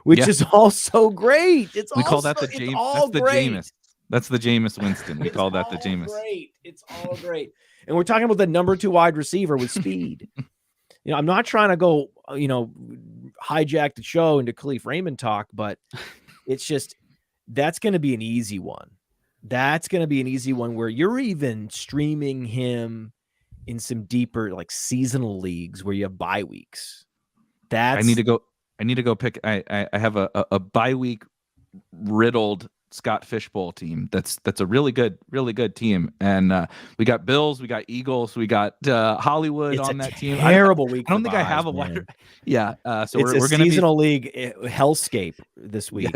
It's call that the Jameis. That's the Jameis Winston. We call that the Jameis. Great. It's all great. And we're talking about the number 2 wide receiver with speed. I'm not trying to go, hijack the show into Khalif Raymond talk, but it's just that's going to be an easy one. That's going to be an easy one where you're even streaming him in some deeper seasonal leagues where you have bye weeks. I need to go pick. I have a bye week riddled Scott Fishbowl team. That's a really good team. And we got Bills, we got Eagles, we got Hollywood on that team. Terrible week. I don't think I have a wide. Yeah. So we're going to seasonal league hellscape this week.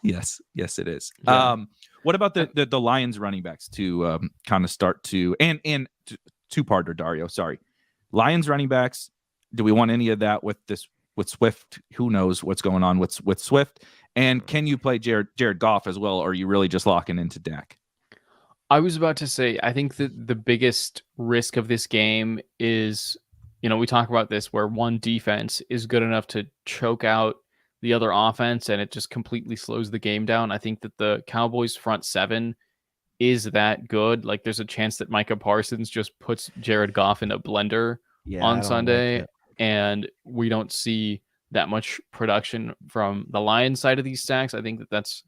Yes, it is. Yeah. What about the Lions running backs to kind of start to and two-parter, Dario? Sorry, Lions running backs. Do we want any of that with Swift? Who knows what's going on with Swift? And can you play Jared Goff as well, or are you really just locking into Dak? I was about to say, I think that the biggest risk of this game is, we talk about this where one defense is good enough to choke out the other offense and it just completely slows the game down. I think that the Cowboys front 7 is that good. There's a chance that Micah Parsons just puts Jared Goff in a blender on Sunday, and we don't see that much production from the Lions side of these stacks. I think that that's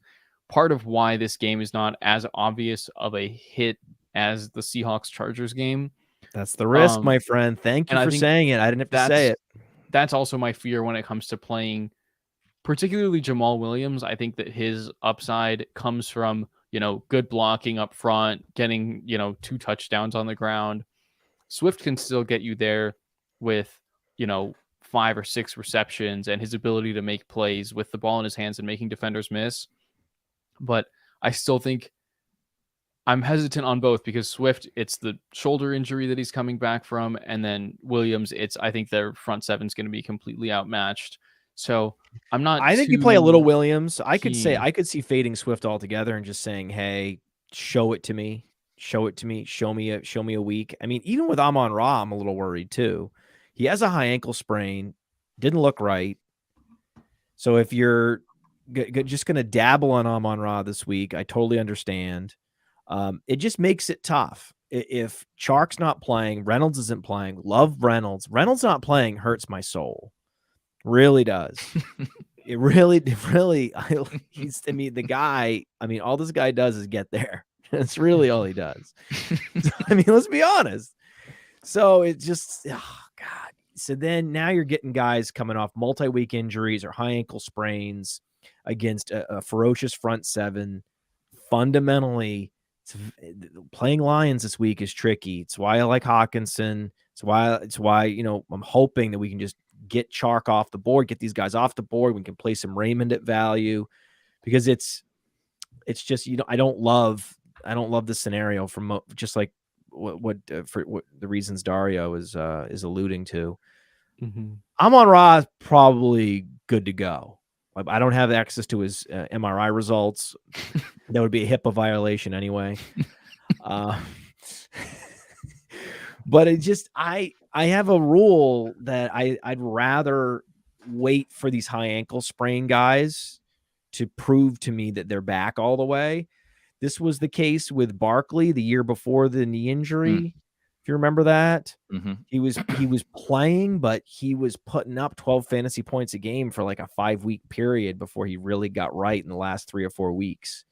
part of why this game is not as obvious of a hit as the Seahawks Chargers game. That's the risk, my friend. Thank you for saying it. I didn't have to say it. That's also my fear when it comes to playing particularly Jamal Williams. I think that his upside comes from, good blocking up front, getting, 2 touchdowns on the ground. Swift can still get you there with, 5 or 6 receptions and his ability to make plays with the ball in his hands and making defenders miss. But I still think I'm hesitant on both because Swift, it's the shoulder injury that he's coming back from. And then Williams, I think their front 7 is going to be completely outmatched. So I think you play a little Williams. I could see fading Swift altogether and just saying, hey, show it to me. Show me a week. I mean, even with Amon-Ra, I'm a little worried too. He has a high ankle sprain, didn't look right. So if you're just going to dabble on Amon-Ra this week, I totally understand. It just makes it tough. If Chark's not playing, Reynolds isn't playing, love Reynolds. Reynolds not playing hurts my soul. Really does. It really, the guy, all this guy does is get there. That's really all he does. Let's be honest. So it just, oh God. So then now you're getting guys coming off multi-week injuries or high ankle sprains against a ferocious front 7. Fundamentally, Playing Lions this week is tricky. It's why I like Hawkinson. It's why I'm hoping that we can just get Chark off the board, get these guys off the board. We can play some Raymond at value, because it's just I don't love the scenario from just like what the reasons Dario is alluding to. Mm-hmm. Amon-Ra probably good to go. I don't have access to his MRI results. That would be a HIPAA violation anyway. But it just I have a rule that I'd rather wait for these high ankle sprain guys to prove to me that they're back all the way. This was the case with Barkley the year before the knee injury. If you remember that, he was playing, but he was putting up 12 fantasy points a game for like a 5-week period before he really got right in the last 3 or 4 weeks.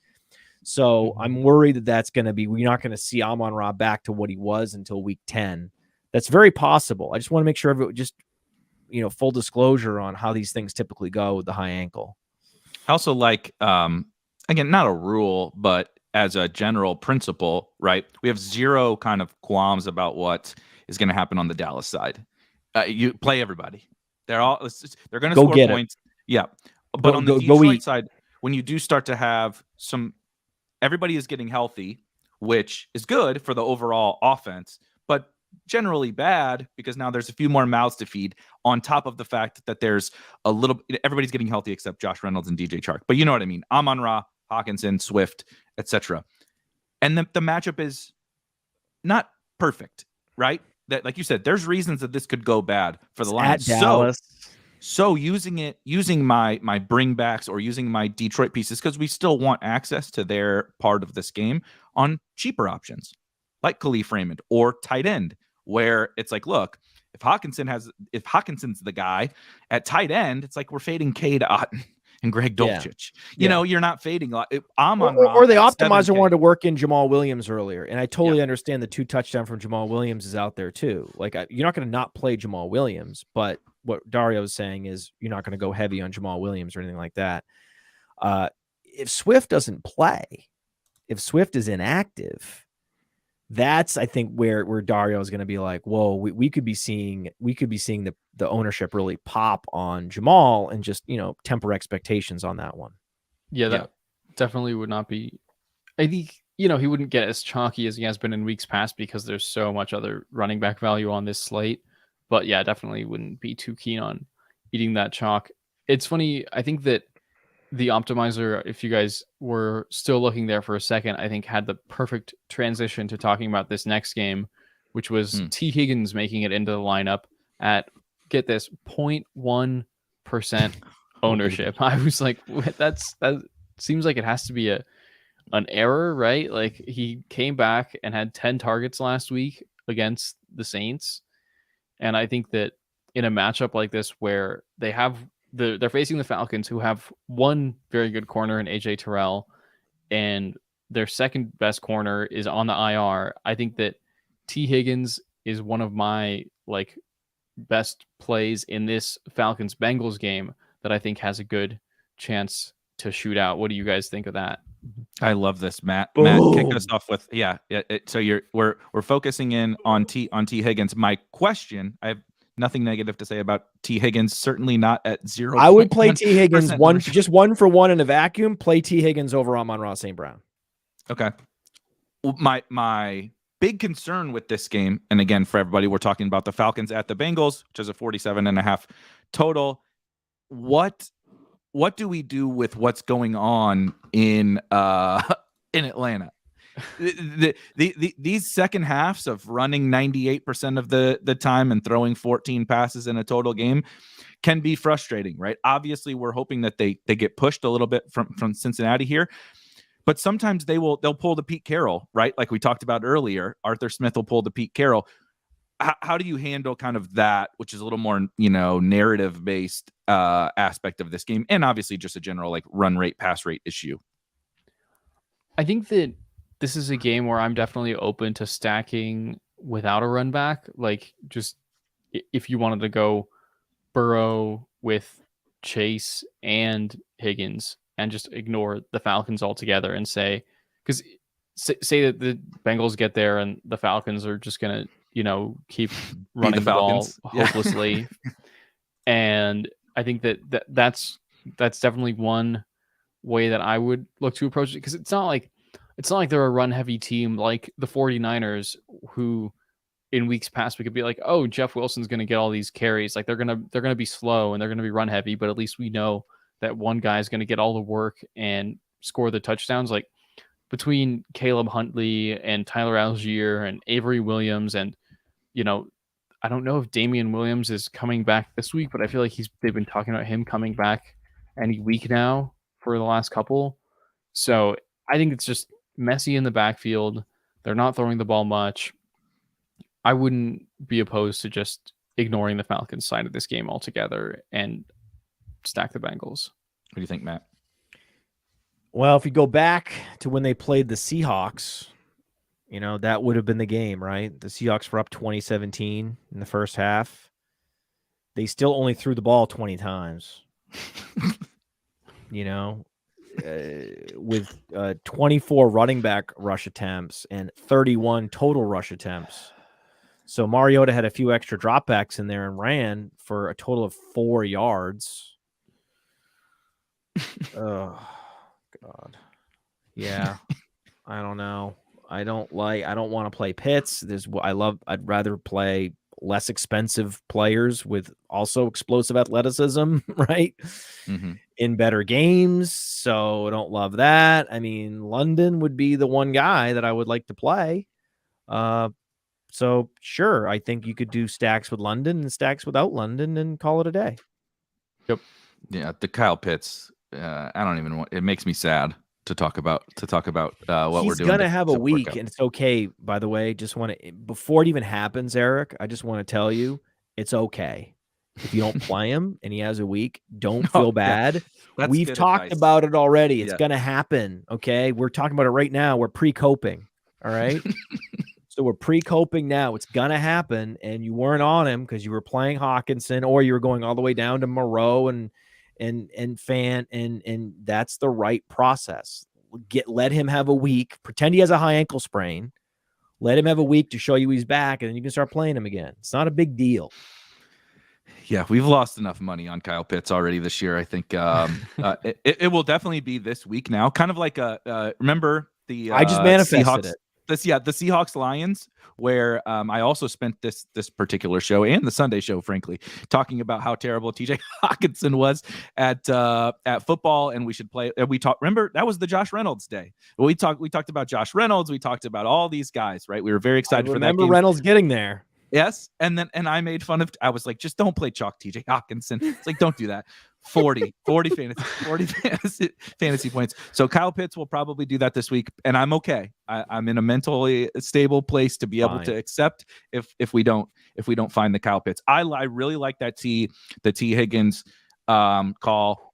So I'm worried that that's going to be, we're not going to see Amon-Ra back to what he was until week 10. That's very possible. I just want to make sure everyone just, full disclosure on how these things typically go with the high ankle. I also like, again, not a rule, but as a general principle, right? We have zero kind of qualms about what is going to happen on the Dallas side. You play everybody. They're going to score points. Yeah. But on the Detroit side, when you do start to have everybody is getting healthy, which is good for the overall offense, but generally bad because now there's a few more mouths to feed on top of the fact that there's everybody's getting healthy except Josh Reynolds and DJ Chark. But you know what I mean? Amon-Ra, Hawkinson, Swift, etc. And the matchup is not perfect, right? That, like you said, there's reasons that this could go bad for the Lions. At Dallas. So using my bringbacks or using my Detroit pieces, because we still want access to their part of this game on cheaper options like Khalif Raymond or tight end, where it's like, look, if Hawkinson's the guy at tight end, it's like we're fading Cade Otton and Greg Dulcich. You know, you're not fading a lot. Or the optimizer wanted to work in Jamal Williams earlier. And I totally understand the 2 touchdown from Jamal Williams is out there too. Like you're not going to not play Jamal Williams, but what Dario is saying is you're not going to go heavy on Jamal Williams or anything like that. If Swift doesn't play, if Swift is inactive, that's, I think, where Dario is going to be like, whoa, we could be seeing the ownership really pop on Jamal and just, temper expectations on that one. Yeah, that definitely would not be. I think, he wouldn't get as chalky as he has been in weeks past because there's so much other running back value on this slate. But yeah, definitely wouldn't be too keen on eating that chalk. It's funny. I think that the optimizer, if you guys were still looking there for a second, I think had the perfect transition to talking about this next game, which was T. Higgins making it into the lineup at, get this, 0.1% ownership. I was like, that seems like it has to be an error, right? Like he came back and had 10 targets last week against the Saints. And I think that in a matchup like this where they're facing the Falcons, who have one very good corner in AJ Terrell, and their second best corner is on the IR. I think that T. Higgins is one of my best plays in this Falcons Bengals game that I think has a good chance to shoot out. What do you guys think of that? I love this, Matt. Boom. Matt, kick us off with so we're focusing in on T Higgins. My question, I have nothing negative to say about T. Higgins. Certainly not at 0. I would play T. Higgins just 1 for 1 in a vacuum. Play T. Higgins over Amon-Ra St. Brown. Okay. My big concern with this game, and again for everybody, we're talking about the Falcons at the Bengals, which is a 47.5 total. What do we do with what's going on in Atlanta? These second halves of running 98% of the time and throwing 14 passes in a total game can be frustrating, right? Obviously, we're hoping that they get pushed a little bit from Cincinnati here, but sometimes they'll pull the Pete Carroll, right? Like we talked about earlier, Arthur Smith will pull the Pete Carroll. How do you handle kind of that, which is a little more, narrative based aspect of this game, and obviously just a general run rate, pass rate issue? I think that this is a game where I'm definitely open to stacking without a run back. Like just if you wanted to go Burrow with Chase and Higgins and just ignore the Falcons altogether and say, because say that the Bengals get there and the Falcons are just gonna, keep running the ball hopelessly. And I think that's definitely one way that I would look to approach it, because it's not like they're a run heavy team like the 49ers, who in weeks past we could be like, oh, Jeff Wilson's going to get all these carries. Like they're going to be slow and they're going to be run heavy, but at least we know that one guy is going to get all the work and score the touchdowns. Like between Caleb Huntley and Tyler Algier and Avery Williams, and I don't know if Damian Williams is coming back this week, but I feel like they've been talking about him coming back any week now for the last couple. So I think it's just messy in the backfield. They're not throwing the ball much. I wouldn't be opposed to just ignoring the Falcons side of this game altogether and stack the Bengals. What do you think, Matt? Well, if you go back to when they played the Seahawks, that would have been the game, right? The Seahawks were up 2017 in the first half. They still only threw the ball 20 times. With 24 running back rush attempts and 31 total rush attempts. So Mariota had a few extra dropbacks in there and ran for a total of 4 yards. Oh, God. Yeah. I don't know. I don't want to play Pitts. I'd rather play less expensive players with also explosive athleticism, right? Mm-hmm. In better games. So I don't love that. I mean, London would be the one guy that I would like to play. So sure, I think you could do stacks with London and stacks without London and call it a day. Yep. Yeah, the Kyle Pitts. I don't even want. It makes me sad to talk about what we're doing. He's gonna have a week, and it's okay. By the way, just want to, before it even happens, Eric, I just want to tell you it's okay if you don't play him and he has a week. Don't feel bad. Yeah. We've talked about it already. It's Yeah. gonna happen. Okay, we're talking about it right now. We're pre-coping. All right. So we're pre-coping now. It's gonna happen, and you weren't on him because you were playing Hawkinson, or you were going all the way down to Moreau and Fan, and that's the right process. Let him have a week. Pretend he has a high ankle sprain. Let him have a week to show you he's back, and then you can start playing him again. It's not a big deal. Yeah, we've lost enough money on Kyle Pitts already this year. I think it will definitely be this week now. Kind of like remember the I just manifested Seahawks, it. the Seahawks Lions, where I also spent this particular show and the Sunday show, frankly, talking about how terrible TJ Hawkinson was at football, and we should play. We talked. Remember, that was the Josh Reynolds day. We talked about Josh Reynolds. We talked about all these guys, right? We were very excited for that game. Remember Reynolds getting there. Yes, and I made fun of. I was like, just don't play chalk TJ Hawkinson. It's like, don't do that. 40 fantasy points. So Kyle Pitts will probably do that this week, and I'm okay. I'm in a mentally stable place to be able to accept if we don't find the Kyle Pitts. I really like that the T Higgins call.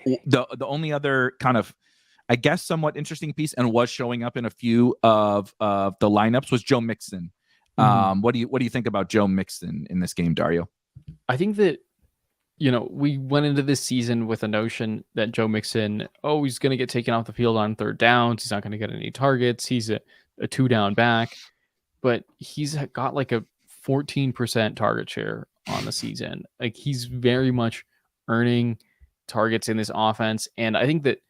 Yeah, the only other kind of, I guess, somewhat interesting piece, and was showing up in a few of the lineups, was Joe Mixon. What do you think about Joe Mixon in this game, Dario? I think that, we went into this season with a notion that Joe Mixon, he's going to get taken off the field on third downs. He's not going to get any targets. He's a 2-down back, but he's got like a 14% target share on the season. Like, he's very much earning targets in this offense. And I think that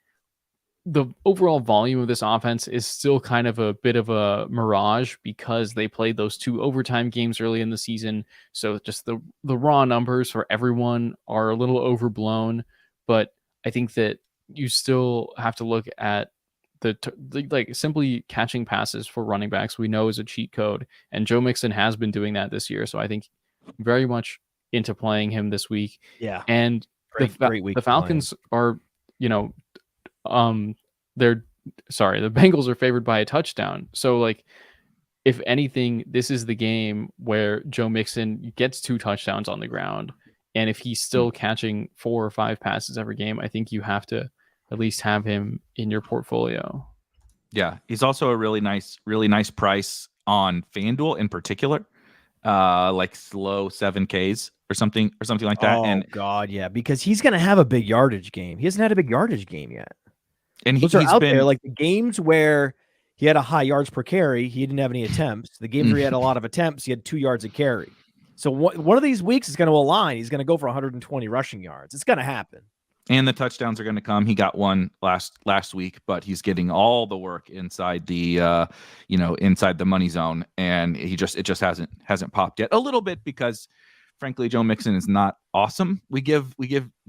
the overall volume of this offense is still kind of a bit of a mirage because they played those 2 overtime games early in the season. So just the raw numbers for everyone are a little overblown, but I think that you still have to look at like simply catching passes for running backs we know is a cheat code. And Joe Mixon has been doing that this year. So I think very much into playing him this week. Yeah. And great week. The Falcons are, the Bengals are favored by a touchdown. So like, if anything, this is the game where Joe Mixon gets 2 touchdowns on the ground. And if he's still catching 4 or 5 passes every game, I think you have to at least have him in your portfolio. Yeah. He's also a really nice price on FanDuel in particular. Like low 7Ks or something like that. Oh, God, yeah. Because he's going to have a big yardage game. He hasn't had a big yardage game yet. And those are out there, like the games where he had a high yards per carry. He didn't have any attempts. The games where he had a lot of attempts, he had 2 yards a carry. So one of these weeks is going to align. He's going to go for 120 rushing yards. It's going to happen. And the touchdowns are going to come. He got one last week, but he's getting all the work inside the inside the money zone, and it just hasn't popped yet. A little bit because, frankly, Joe Mixon is not awesome. We give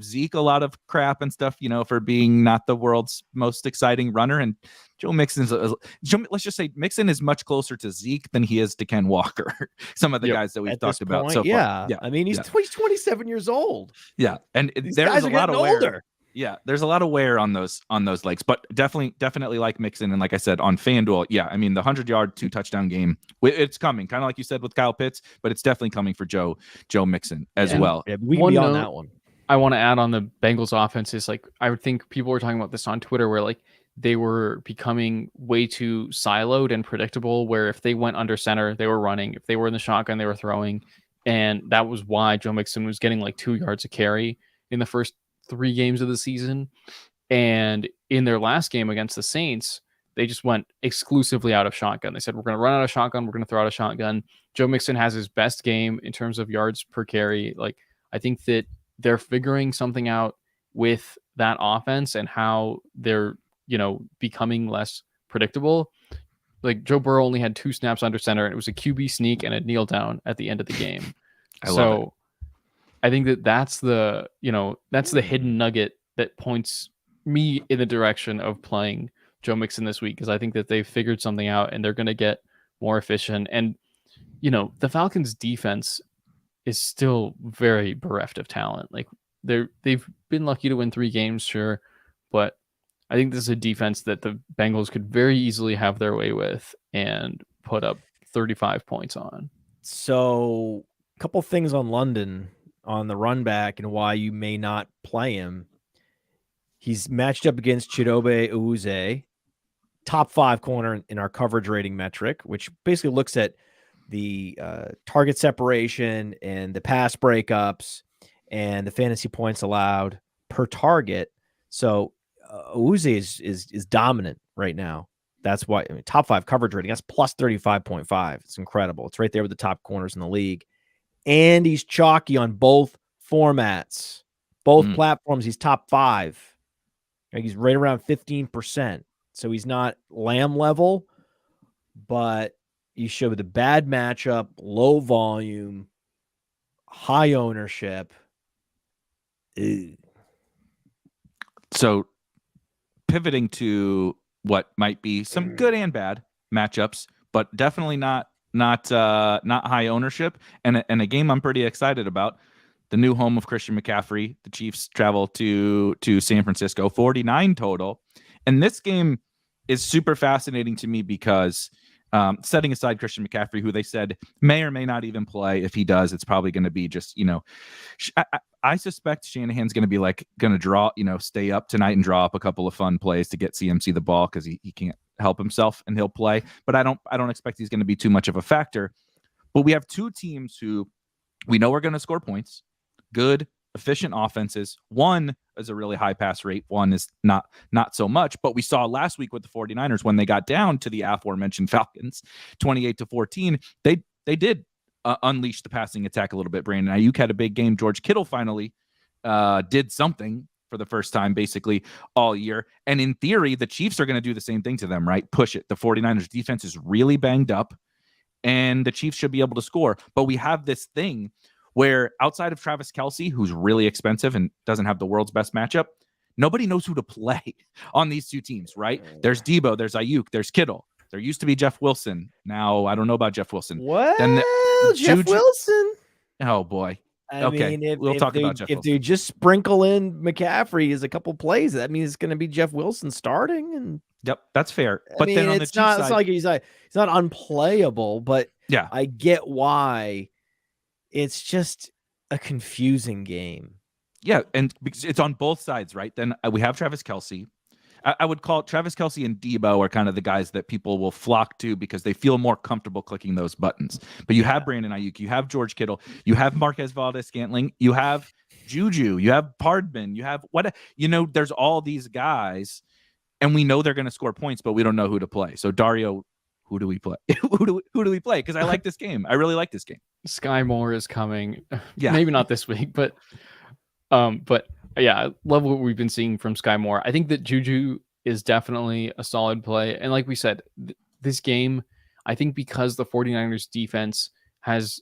Zeke a lot of crap and stuff, for being not the world's most exciting runner, and Joe Mixon's let's just say Mixon is much closer to Zeke than he is to Ken Walker. Some of the guys that we've talked about so far. Yeah. I mean, he's 27 years old. Yeah, and there's a lot of wear. Yeah, there's a lot of wear on those legs, but definitely like Mixon. And like I said, on FanDuel, yeah, I mean the 100-yard 2-touchdown game, it's coming, kind of like you said with Kyle Pitts, but it's definitely coming for Joe Mixon as well. Yeah, we can be on that one. I want to add on the Bengals offense is like, I would think people were talking about this on Twitter where like they were becoming way too siloed and predictable, where if they went under center, they were running. If they were in the shotgun, they were throwing. And that was why Joe Mixon was getting like 2 yards a carry in the first 3 games of the season. And in their last game against the Saints, they just went exclusively out of shotgun. They said, we're going to run out of shotgun. We're going to throw out a shotgun. Joe Mixon has his best game in terms of yards per carry. Like, I think that they're figuring something out with that offense and how they're, becoming less predictable. Like, Joe Burrow only had 2 snaps under center, and it was a QB sneak and a kneel down at the end of the game. I love it. I think that's the hidden nugget that points me in the direction of playing Joe Mixon this week, because I think that they've figured something out and they're going to get more efficient. And, the Falcons defense is still very bereft of talent. Like, they've been lucky to win 3 games, sure, but I think this is a defense that the Bengals could very easily have their way with and put up 35 points on. So, a couple things on London on the run back and why you may not play him. He's matched up against Chidobe Awuzie, top 5 corner in our coverage rating metric, which basically looks at the target separation and the pass breakups and the fantasy points allowed per target. So Awuzie is dominant right now. That's why, top 5 coverage rating. That's plus 35.5. It's incredible. It's right there with the top corners in the league. And he's chalky on both formats, both platforms. He's top 5. He's right around 15%. So he's not Lamb level, but he showed the bad matchup, low volume, high ownership. Ew. So pivoting to what might be some good and bad matchups, but definitely not high ownership, and a game I'm pretty excited about. The new home of Christian McCaffrey. The Chiefs travel to San Francisco, 49 total. And this game is super fascinating to me because setting aside Christian McCaffrey, who they said may or may not even play. If he does, it's probably going to be just, I suspect Shanahan's going to be going to draw, stay up tonight and draw up a couple of fun plays to get CMC the ball because he can't help himself and he'll play. But I don't expect he's going to be too much of a factor. But we have 2 teams who we know are going to score points, good, efficient offenses. One is a really high pass rate. One is not so much. But we saw last week with the 49ers when they got down to the aforementioned Falcons, 28-14, they did unleash the passing attack a little bit. Brandon Ayuk had a big game. George Kittle finally did something for the first time basically all year. And in theory, the Chiefs are going to do the same thing to them, right? Push it. The 49ers defense is really banged up and the Chiefs should be able to score. But we have this thing where outside of Travis Kelce, who's really expensive and doesn't have the world's best matchup, nobody knows who to play on these 2 teams, right? There's Debo, there's Ayuk, there's Kittle. There used to be Jeff Wilson. Now, I don't know about Jeff Wilson. Well, Jeff Wilson. Oh, boy. I mean, we'll talk about Jeff Wilson. If they just sprinkle in McCaffrey as a couple plays, that means it's going to be Jeff Wilson starting. And yep, that's fair. But then on it's not like he's not unplayable, but yeah, I get why. It's just a confusing game. Yeah, and it's on both sides, right? Then we have Travis Kelce. I would call Travis Kelce and Debo are kind of the guys that people will flock to because they feel more comfortable clicking those buttons. But you have Brandon Ayuk, you have George Kittle, you have Marquez Valdes-Scantling, you have Juju, you have Pardman, you have there's all these guys and we know they're going to score points, but we don't know who to play. So Dario, who do we play? who do we play? Because I like this game. I really like this game. Sky Moore is coming. Yeah, maybe not this week, but yeah, I love what we've been seeing from Sky Moore. I think that Juju is definitely a solid play, and like we said, this game, I think because the 49ers defense has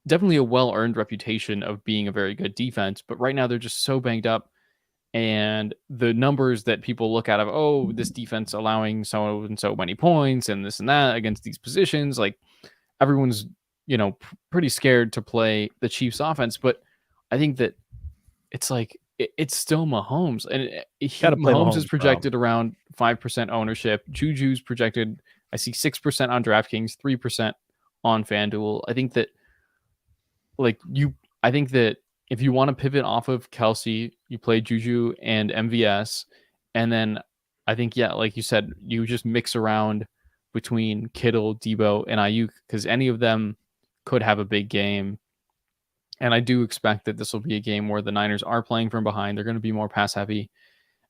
definitely a well-earned reputation of being a very good defense, but right now they're just so banged up. And the numbers that people look at of, this defense allowing so and so many points and this and that against these positions, like everyone's, pretty scared to play the Chiefs offense. But I think that it's like, it's still Mahomes, and Mahomes is projected around 5% ownership. Juju's projected, I see 6% on DraftKings, 3% on Fanduel. I think that if you want to pivot off of Kelce, you play Juju and MVS. And then I think, like you said, you just mix around between Kittle, Debo, and Ayuk, because any of them could have a big game. And I do expect that this will be a game where the Niners are playing from behind. They're going to be more pass heavy.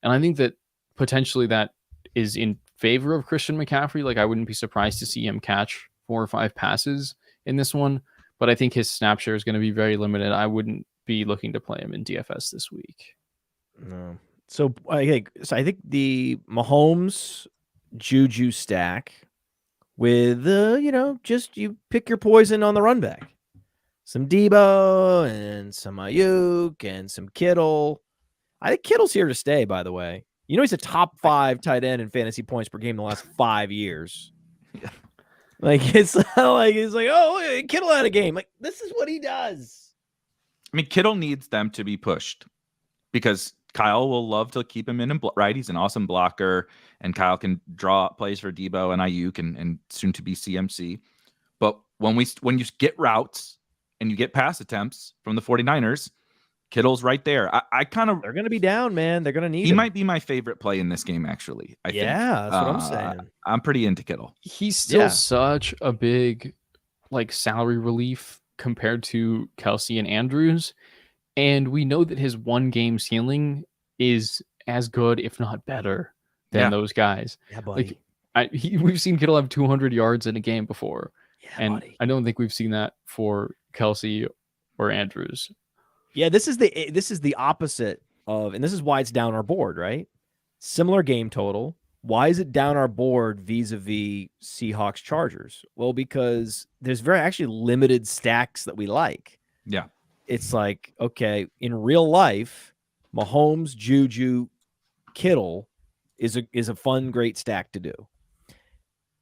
And I think that potentially that is in favor of Christian McCaffrey. Like, I wouldn't be surprised to see him catch 4 or 5 passes in this one. But I think his snap share is going to be very limited. I wouldn't be looking to play him in DFS this week. No. So I think the Mahomes Juju stack with just you pick your poison on the run back. Some Debo and some Ayuk and some Kittle. I think Kittle's here to stay, by the way. He's a top 5 tight end in fantasy points per game the last 5 years. Yeah. Like, it's like, Kittle had a game. Like, this is what he does. I mean, Kittle needs them to be pushed because Kyle will love to keep him in, right? He's an awesome blocker, and Kyle can draw up plays for Debo and Ayuk and soon to be CMC. But when you get routes and you get pass attempts from the 49ers, Kittle's right there. They're going to be down, man. They're going to need him. He might be my favorite play in this game, actually. I think. That's what I'm saying. I'm pretty into Kittle. He's still such a big, salary relief compared to Kelce and Andrews. And we know that his 1 game ceiling is as good, if not better, than those guys. Yeah, buddy. We've seen Kittle have 200 yards in a game before. Yeah, and buddy. I don't think we've seen that for Kelce or Andrews. Yeah, this is the opposite of, and this is why it's down our board, right? Similar game total. Why is it down our board vis-a-vis Seahawks Chargers? Well, because there's very actually limited stacks that we like. Yeah. It's like, okay, in real life, Mahomes, Juju, Kittle is a fun, great stack to do.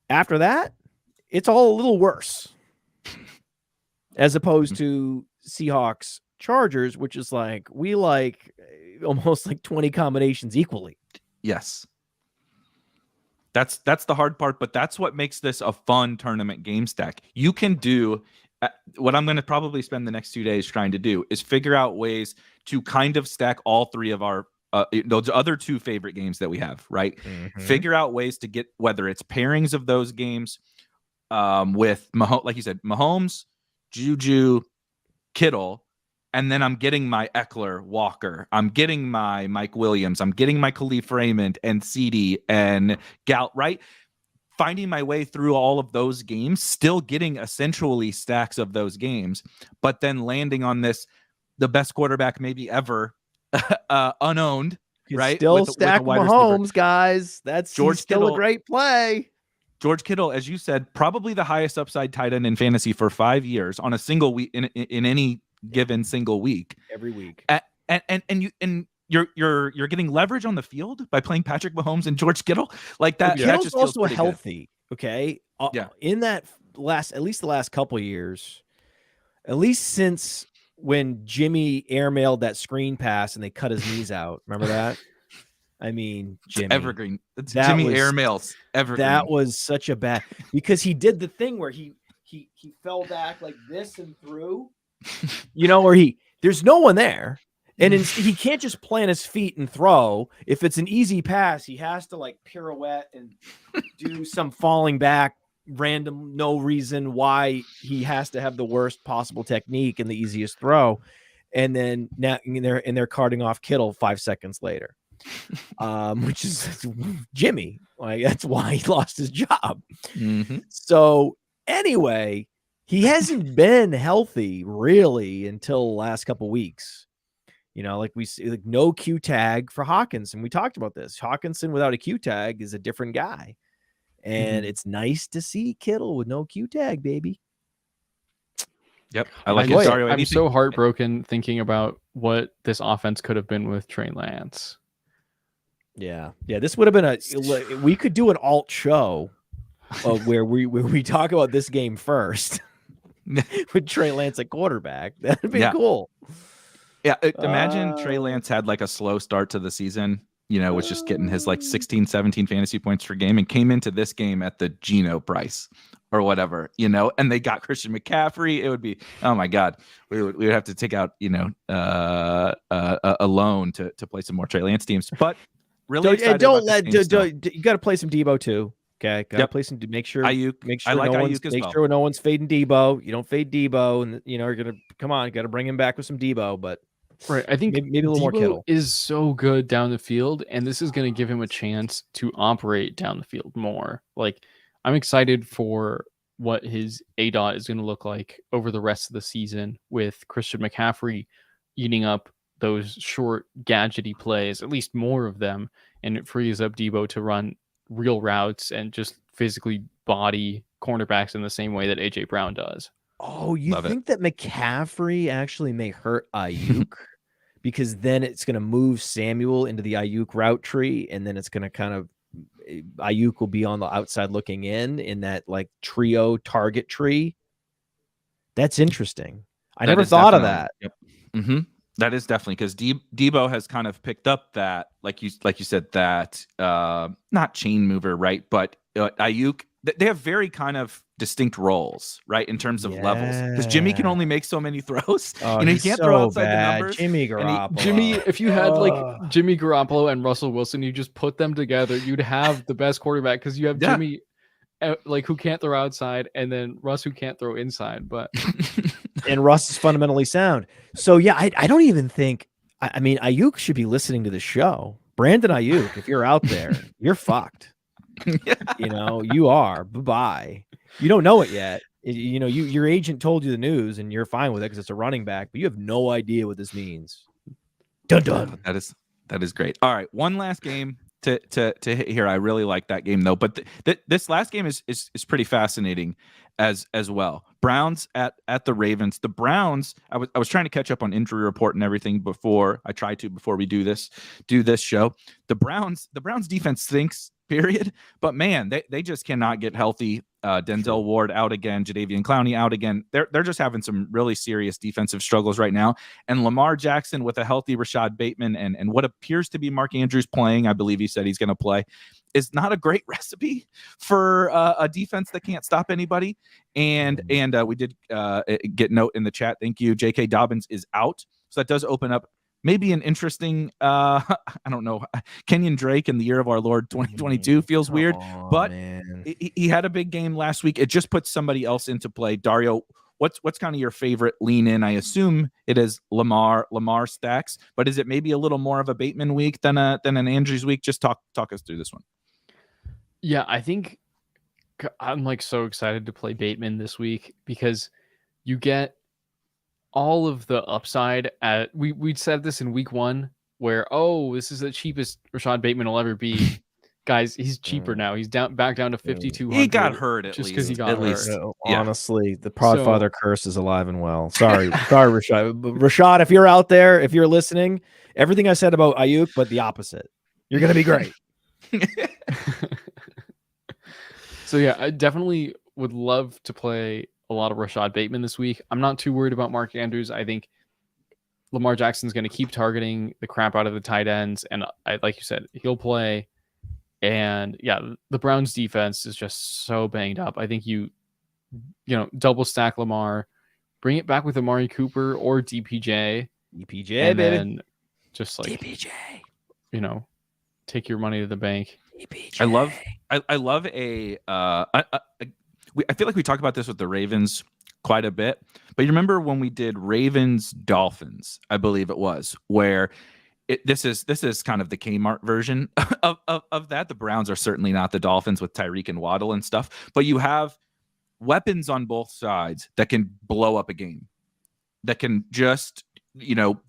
After that, it's all a little worse. As opposed to Seahawks Chargers, which is like, we like almost like 20 combinations equally. Yes. That's the hard part, but that's what makes this a fun tournament game stack. You can do what I'm going to probably spend the next 2 days trying to do is figure out ways to kind of stack all 3 of our those other 2 favorite games that we have, right? Mm-hmm. Figure out ways to get, whether it's pairings of those games with like you said, Mahomes, Juju, Kittle, and then I'm getting my Eckler, Walker. I'm getting my Mike Williams. I'm getting my Khalif Raymond and CD and Gout, right? Finding my way through all of those games, still getting essentially stacks of those games, but then landing on the best quarterback maybe ever, unowned, right? Still stack Mahomes, guys. That's George still Kittle, a great play. George Kittle, as you said, probably the highest upside tight end in fantasy for 5 years on a single week in any given single week. Every week. And you're getting leverage on the field by playing Patrick Mahomes and George Kittle like that. Kittle's that just feels also healthy. Good. Okay. In that at least the last couple of years, at least since when Jimmy airmailed that screen pass and they cut his knees out. Remember that? I mean, Jimmy. Evergreen. It's Jimmy airmails. Evergreen. That was such a bad, because he did the thing where he fell back like this and through, where there's no one there. And he can't just plant his feet and throw. If it's an easy pass, he has to like pirouette and do some falling back, random, no reason why he has to have the worst possible technique and the easiest throw. And then now they're carting off Kittle 5 seconds later. which is Jimmy. Like, that's why he lost his job. Mm-hmm. So anyway, he hasn't been healthy really until the last couple weeks. Like we see, like no Q tag for Hawkinson. We talked about this. Hawkinson without a Q tag is a different guy. And it's nice to see Kittle with no Q tag, baby. Yep. I like it. Dario, I'm so heartbroken thinking about what this offense could have been with Trey Lance. Yeah. This would have been we could do an alt show where we talk about this game first with Trey Lance at quarterback. That'd be cool. Yeah. Imagine Trey Lance had like a slow start to the season, was just getting his like 16, 17 fantasy points per game and came into this game at the Geno price or whatever, and they got Christian McCaffrey. It would be, oh my God, we would have to take out, a loan to play some more Trey Lance teams. But really, you got to play some Debo too. Okay, got to play some. Make sure Ayuk. Make sure I like no Ayuk one's, as make well. sure no one's fading Debo. You don't fade Debo, and you're gonna come on. Got to bring him back with some Debo, but. Right, I think maybe a little more Kittle is so good down the field, and this is going to give him a chance to operate down the field more. Like, I'm excited for what his ADOT is going to look like over the rest of the season with Christian McCaffrey eating up those short gadgety plays, at least more of them, and it frees up Debo to run real routes and just physically body cornerbacks in the same way that AJ Brown does. Oh, you think that McCaffrey actually may hurt Ayuk because then it's going to move Samuel into the Ayuk route tree, and then it's going to kind of Ayuk will be on the outside looking in that like trio target tree. That's interesting. I never thought of that. Yep. Mm-hmm. That is definitely because Debo has kind of picked up that, like you said, that not chain mover, right? But Ayuk, they have very kind of distinct roles, right, in terms of levels. Because Jimmy can only make so many throws. He can't throw outside the numbers. Jimmy Garoppolo. Jimmy, if you had like Jimmy Garoppolo and Russell Wilson, you just put them together, you'd have the best quarterback because you have Jimmy, like who can't throw outside, and then Russ who can't throw inside. But and Russ is fundamentally sound. So yeah, I don't even think. I mean, Ayuk should be listening to the show. Brandon Ayuk, if you're out there, you're fucked. You are. Bye-bye. You don't know it yet. Your agent told you the news and you're fine with it because it's a running back, but you have no idea what this means. Dun dun. That is great. All right, one last game to hit here. I really like that game though, but this last game is pretty fascinating as well. Browns at the Ravens. The Browns. I was trying to catch up on injury report and everything before we do this show. The Browns defense stinks. Period. But man, they just cannot get healthy. Denzel Ward out again, Jadeveon Clowney out again. They're just having some really serious defensive struggles right now. And Lamar Jackson with a healthy Rashad Bateman and what appears to be Mark Andrews playing, I believe he said he's going to play, is not a great recipe for a defense that can't stop anybody. And we did get note in the chat. Thank you. J.K. Dobbins is out. So that does open up maybe an interesting, I don't know, Kenyon Drake in the year of our Lord 2022 feels weird, but he had a big game last week. It just puts somebody else into play. Dario, what's kind of your favorite lean in? I assume it is Lamar stacks, but is it maybe a little more of a Bateman week than an Andrews week? Just talk us through this one. Yeah, I think I'm like so excited to play Bateman this week because you get all of the upside at we'd said this in week 1 where this is the cheapest Rashad Bateman will ever be. Guys, he's cheaper now. He's back down to 5,200. He got hurt just because he got hurt. Honestly, the Podfather curse is alive and well. Sorry, Rashad. Rashad, if you're out there, if you're listening, everything I said about Ayuk, but the opposite. You're gonna be great. So yeah, I definitely would love to play a lot of Rashad Bateman this week. I'm not too worried about Mark Andrews. I think Lamar Jackson's going to keep targeting the crap out of the tight ends. And like you said, he'll play. And yeah, the Browns defense is just so banged up. I think you double stack Lamar, bring it back with Amari Cooper or DPJ. And baby. Then just like, DPJ. Take your money to the bank. DPJ. I love I feel like we talked about this with the Ravens quite a bit, but you remember when we did Ravens Dolphins, I believe it was, where this is kind of the Kmart version of that. The Browns are certainly not the Dolphins with Tyreek and Waddle and stuff, but you have weapons on both sides that can blow up a game, that can just,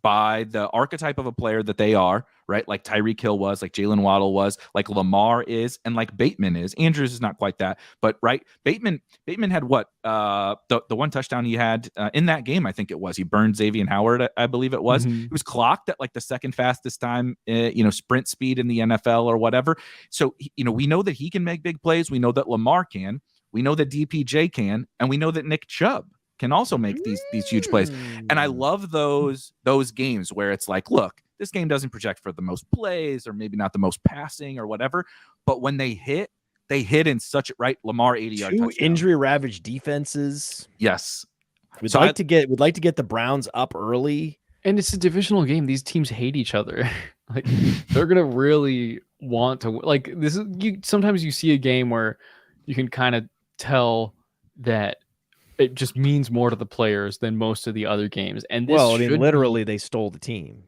by the archetype of a player that they are, right? Like Tyreek Hill was, like Jalen Waddle was, like Lamar is, and like Bateman is. Andrews is not quite that, but right, Bateman had what? The one touchdown he had in that game, I think it was. He burned Xavier Howard, I believe it was. Mm-hmm. He was clocked at like the second fastest time, sprint speed in the NFL or whatever. So, we know that he can make big plays. We know that Lamar can. We know that DPJ can, and we know that Nick Chubb can also make these huge plays. And I love those games where it's like, look, this game doesn't project for the most plays or maybe not the most passing or whatever, but when they hit in such right. Lamar 80-yard touchdown. Injury ravaged defenses. Yes. We'd like to get the Browns up early. And it's a divisional game. These teams hate each other. Like they're gonna really want to like this is sometimes you see a game where you can kind of tell that it just means more to the players than most of the other games. And this literally they stole the team.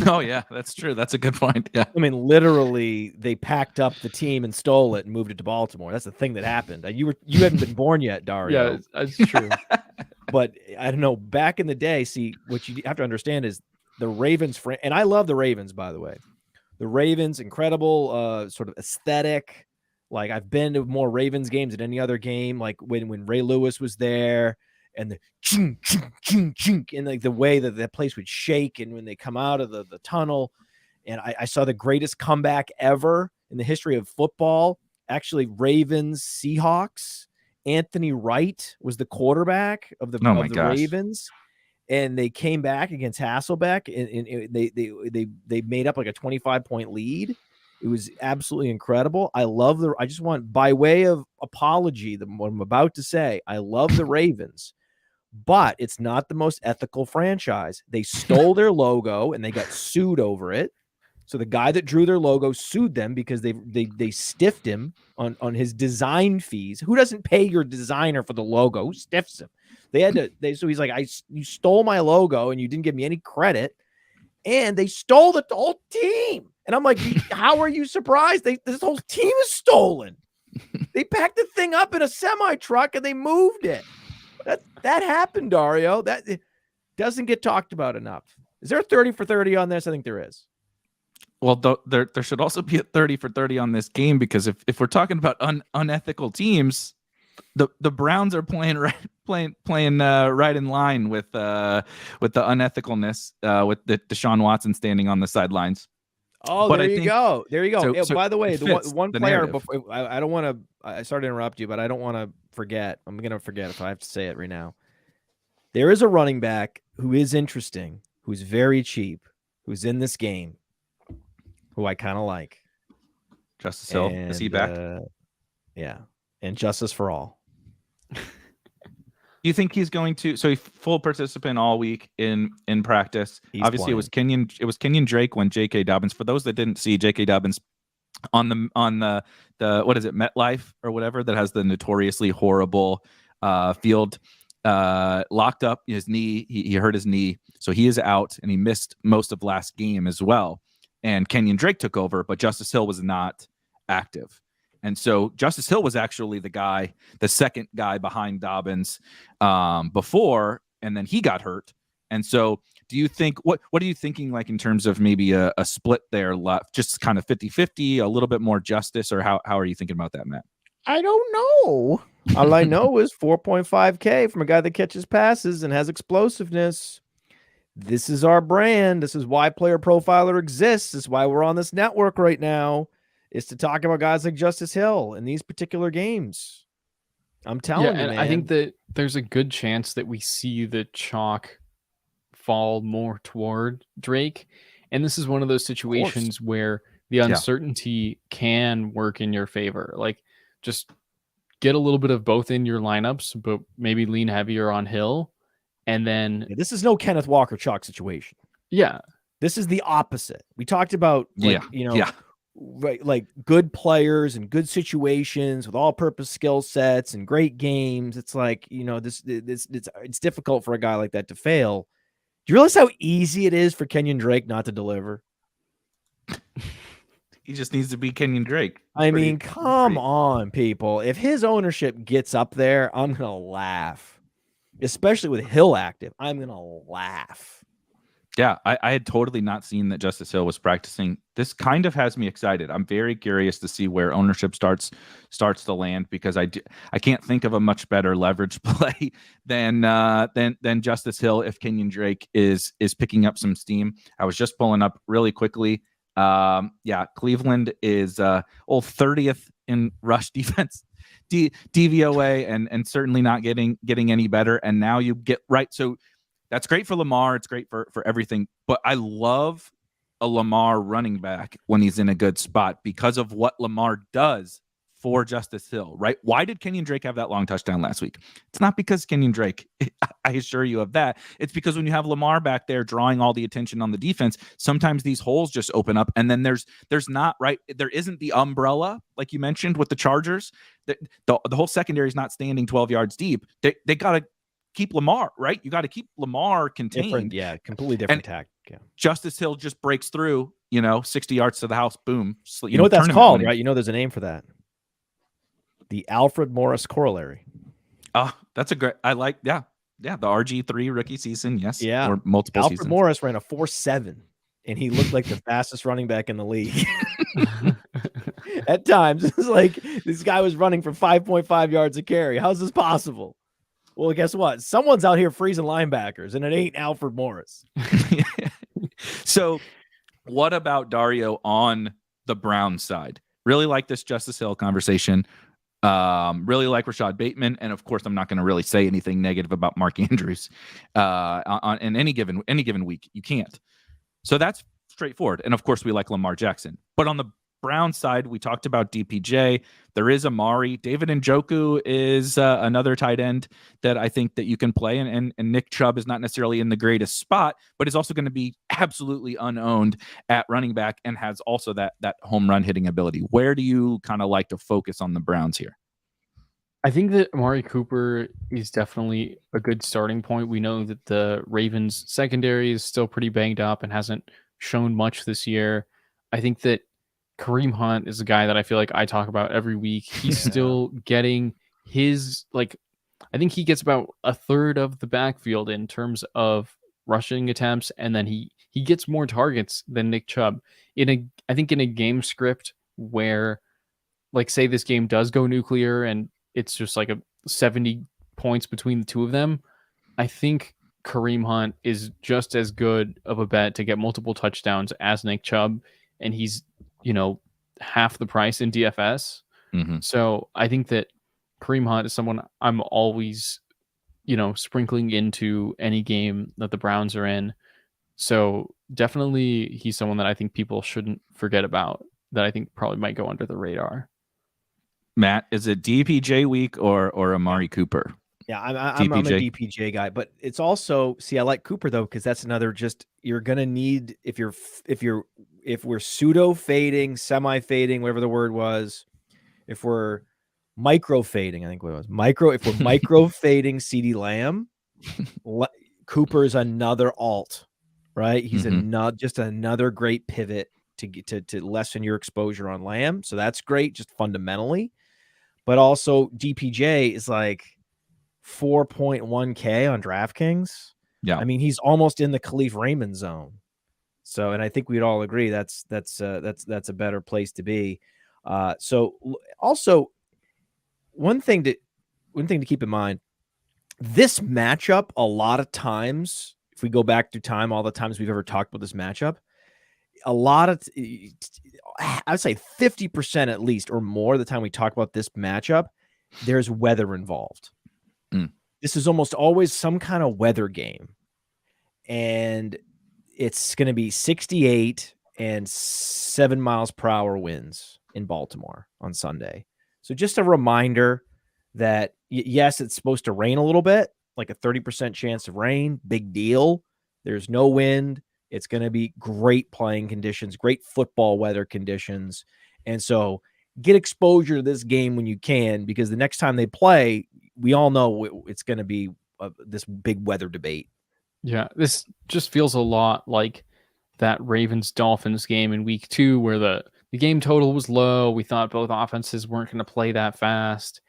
Oh yeah, that's true. That's a good point. Yeah. I mean, literally they packed up the team and stole it and moved it to Baltimore. That's the thing that happened. You hadn't been born yet, Dario. Yeah, that's true. But I don't know, back in the day, see, what you have to understand is the Ravens, and I love the Ravens, by the way. The Ravens, incredible sort of aesthetic. Like I've been to more Ravens games than any other game. Like when Ray Lewis was there, and the ching, ching, ching, ching, and like the way that place would shake, and when they come out of the tunnel, and I saw the greatest comeback ever in the history of football. Actually, Ravens Seahawks. Anthony Wright was the quarterback of the Ravens, and they came back against Hasselbeck, and they made up like a 25-point lead. It was absolutely incredible. I just want, by way of apology, what I'm about to say, I love the Ravens, but it's not the most ethical franchise. They stole their logo and they got sued over it. So the guy that drew their logo sued them because they stiffed him on his design fees. Who doesn't pay your designer for the logo? Who stiffs him? So he's like, you stole my logo and you didn't give me any credit. And they stole the whole team. And I'm like, how are you surprised? This whole team is stolen. They packed the thing up in a semi-truck and they moved it. That happened, Dario. That it doesn't get talked about enough. Is there a 30 for 30 on this? I think there is. Well, there should also be a 30 for 30 on this game, because if we're talking about unethical teams, the Browns are playing right in line with the unethicalness with the Deshaun Watson standing on the sidelines. Oh, but there you go. So by the way, the one player before, I don't want to. I started to interrupt you, but I don't want to forget. I'm going to forget if I have to say it right now. There is a running back who is interesting, who's very cheap, who's in this game, who I kind of like. Justice Hill, is he back? Yeah, and Justice for All. You think he's going to? So he's full participant all week in practice. Obviously, playing. It was Kenyon Drake when J.K. Dobbins. For those that didn't see, J.K. Dobbins on the what is it, MetLife or whatever, that has the notoriously horrible field, locked up his knee. He hurt his knee, so he is out, and he missed most of last game as well. And Kenyon Drake took over, but Justice Hill was not active. And so Justice Hill was actually the second guy behind Dobbins before, and then he got hurt. And so do you think, what are you thinking, like, in terms of maybe a split there left, just kind of 50-50, a little bit more justice, or how are you thinking about that, Matt? I don't know. All I know is 4.5K from a guy that catches passes and has explosiveness. This is our brand. This is why Player Profiler exists. This is why we're on this network right now, is to talk about guys like Justice Hill in these particular games. I'm telling you, man. I think that there's a good chance that we see the chalk fall more toward Drake. And this is one of those situations where the uncertainty can work in your favor. Like, just get a little bit of both in your lineups, but maybe lean heavier on Hill. And then this is no Kenneth Walker chalk situation. Yeah. This is the opposite. We talked about, right, like good players and good situations with all-purpose skill sets and great games. It's like, it's difficult for a guy like that to fail. you realize how easy it is for Kenyon Drake not to deliver? He just needs to be Kenyon Drake. I mean, come on, people. If his ownership gets up there, I'm going to laugh. Especially with Hill active. I'm going to laugh. Yeah, I had totally not seen that Justice Hill was practicing. This kind of has me excited. I'm very curious to see where ownership starts to land, because I can't think of a much better leverage play than Justice Hill if Kenyon Drake is picking up some steam. I was just pulling up really quickly. Cleveland is 30th in rush defense, DVOA, and certainly not getting any better. And now you get right. So that's great for Lamar. It's great for everything. But I love a Lamar running back when he's in a good spot because of what Lamar does for Justice Hill, right? Why did Kenyon Drake have that long touchdown last week? It's not because Kenyon Drake, I assure you of that. It's because when you have Lamar back there drawing all the attention on the defense, sometimes these holes just open up, and then there's not, right? There isn't the umbrella, like you mentioned with the Chargers. The whole secondary is not standing 12 yards deep. They got to keep Lamar, right? You got to keep Lamar contained. Completely different tactic. Yeah. Justice Hill just breaks through, 60 yards to the house, boom. You know what that's called, right? There's a name for that. The Alfred Morris corollary. That's a great, I like, the RG3 rookie season, yes. Yeah. Or multiple Alfred seasons. Morris ran a 4.7, and he looked like the fastest running back in the league. At times, it's like this guy was running for 5.5 yards a carry. How's this possible? Well, guess what? Someone's out here freezing linebackers, and it ain't Alfred Morris. So what about Dario on the Browns side? Really like this Justice Hill conversation. Really like Rashad Bateman. And of course, I'm not going to really say anything negative about Mark Andrews in any given week. You can't. So that's straightforward. And of course, we like Lamar Jackson. But on the Brown side, we talked about DPJ. There is Amari. David Njoku is another tight end that I think that you can play. And Nick Chubb is not necessarily in the greatest spot, but is also going to be absolutely unowned at running back and has also that home run hitting ability. Where do you kind of like to focus on the Browns here? I think that Amari Cooper is definitely a good starting point. We know that the Ravens secondary is still pretty banged up and hasn't shown much this year. I think that Kareem Hunt is a guy that I feel like I talk about every week. He's still getting his, I think he gets about a third of the backfield in terms of rushing attempts, and then he gets more targets than Nick Chubb. I think in a game script where, say this game does go nuclear and it's just like a 70 points between the two of them, I think Kareem Hunt is just as good of a bet to get multiple touchdowns as Nick Chubb, and he's half the price in DFS. Mm-hmm. So I think that Kareem Hunt is someone I'm always, sprinkling into any game that the Browns are in. So definitely he's someone that I think people shouldn't forget about, that I think probably might go under the radar. Matt, is it DPJ week or Amari Cooper? Yeah, I'm a DPJ guy, but it's also, I like Cooper though, because that's another you're gonna need if we're pseudo fading, semi fading, whatever the word was, if we're micro fading, I think what it was if we're micro fading CeeDee Lamb, Cooper is another alt, right? He's just another great pivot to lessen your exposure on Lamb, so that's great just fundamentally, but also DPJ is like 4.1K on DraftKings. Yeah. I mean, he's almost in the Khalif Raymond zone. So, and I think we'd all agree that's a better place to be. So also one thing to keep in mind, this matchup, a lot of times, if we go back through time, all the times we've ever talked about this matchup, I would say 50% at least or more of the time we talk about this matchup, there's weather involved. This is almost always some kind of weather game, and it's going to be 68 and 7 miles per hour winds in Baltimore on Sunday. So just a reminder that yes, it's supposed to rain a little bit, like a 30% chance of rain, big deal. There's no wind. It's going to be great playing conditions, great football weather conditions. And so get exposure to this game when you can, because the next time they play, we all know it's going to be this big weather debate. Yeah, this just feels a lot like that Ravens-Dolphins game in week 2 where the game total was low. We thought both offenses weren't going to play that fast.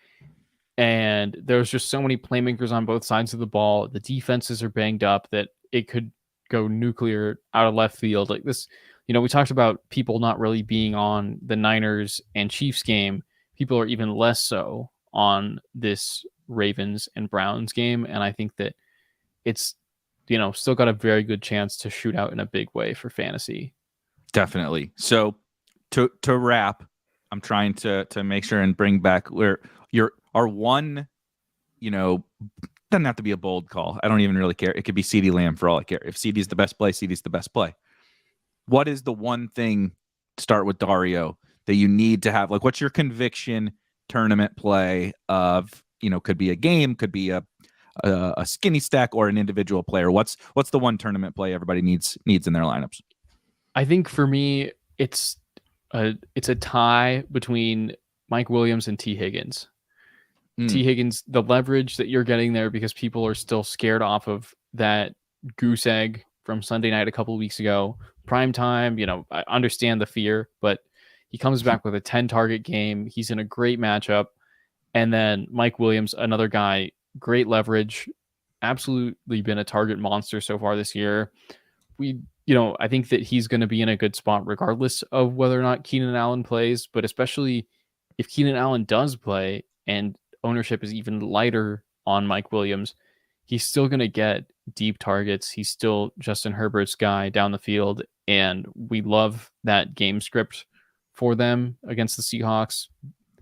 And there's just so many playmakers on both sides of the ball. The defenses are banged up that it could go nuclear out of left field. Like this, we talked about people not really being on the Niners and Chiefs game. People are even less so on this Ravens and Browns game. And I think that it's, still got a very good chance to shoot out in a big way for fantasy. Definitely. So to wrap, I'm trying to make sure and bring back where our one, doesn't have to be a bold call. I don't even really care. It could be CeeDee Lamb for all I care. If CeeDee's the best play, CeeDee's the best play. What is the one thing, start with Dario, that you need to have? Like, what's your conviction tournament play of, could be a game, could be a skinny stack or an individual player? What's the one tournament play everybody needs in their lineups? I think for me, it's a tie between Mike Williams and T. Higgins. T. Higgins, the leverage that you're getting there because people are still scared off of that goose egg from Sunday night a couple of weeks ago. Prime time, I understand the fear, but he comes back with a 10-target game. He's in a great matchup. And then Mike Williams, another guy, great leverage, absolutely been a target monster so far this year. I think that he's going to be in a good spot regardless of whether or not Keenan Allen plays, but especially if Keenan Allen does play and ownership is even lighter on Mike Williams, he's still going to get deep targets. He's still Justin Herbert's guy down the field, and we love that game script for them against the Seahawks.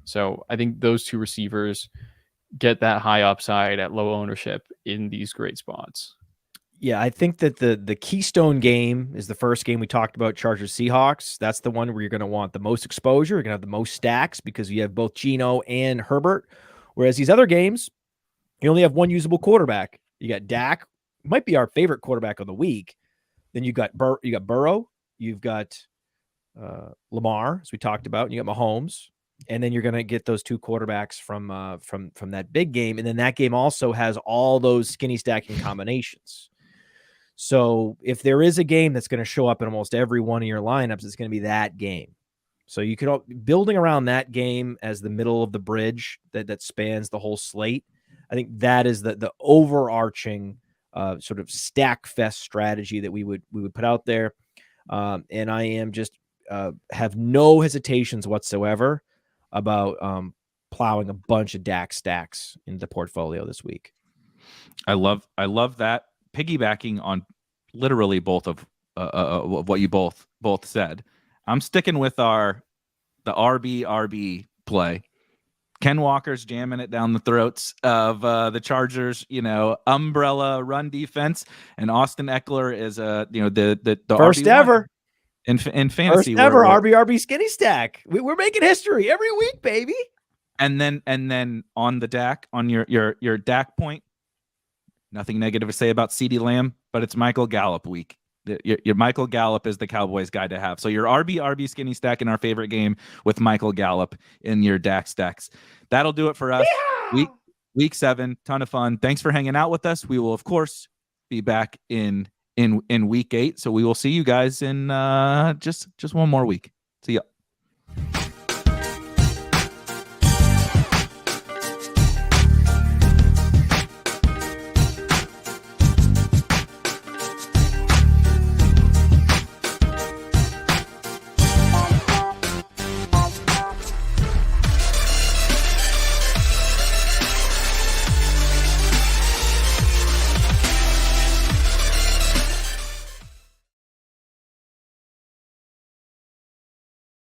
So I think those two receivers get that high upside at low ownership in these great spots. Yeah, I think that the keystone game is the first game we talked about, Chargers Seahawks. That's the one where you're going to want the most exposure. You're going to have the most stacks because you have both Geno and Herbert. Whereas these other games, you only have one usable quarterback. You got Dak, might be our favorite quarterback of the week. Then you got Burrow, you've got Lamar, as we talked about, and you got Mahomes, and then you're going to get those two quarterbacks from that big game, and then that game also has all those skinny stacking combinations. So if there is a game that's going to show up in almost every one of your lineups, it's going to be that game. So you could building around that game as the middle of the bridge that spans the whole slate. I think that is the overarching sort of stack fest strategy that we would put out there. And I am just have no hesitations whatsoever about plowing a bunch of Dak stacks into the portfolio this week. I love that, piggybacking on literally both of what you both said. I'm sticking with the RB play. Ken Walker's jamming it down the throats of the Chargers, umbrella run defense, and Austin Eckler is the first RB1 ever in fantasy. First ever RB skinny stack. We're making history every week, baby. And then on the Dak, on your Dak point, nothing negative to say about CeeDee Lamb, but it's Michael Gallup week. Your Michael Gallup is the Cowboys guy to have. So your RB skinny stack in our favorite game with Michael Gallup in your Dak stacks. That'll do it for us. Yeah! Week 7, ton of fun. Thanks for hanging out with us. We will, of course, be back in week 8. So we will see you guys in just one more week. See ya.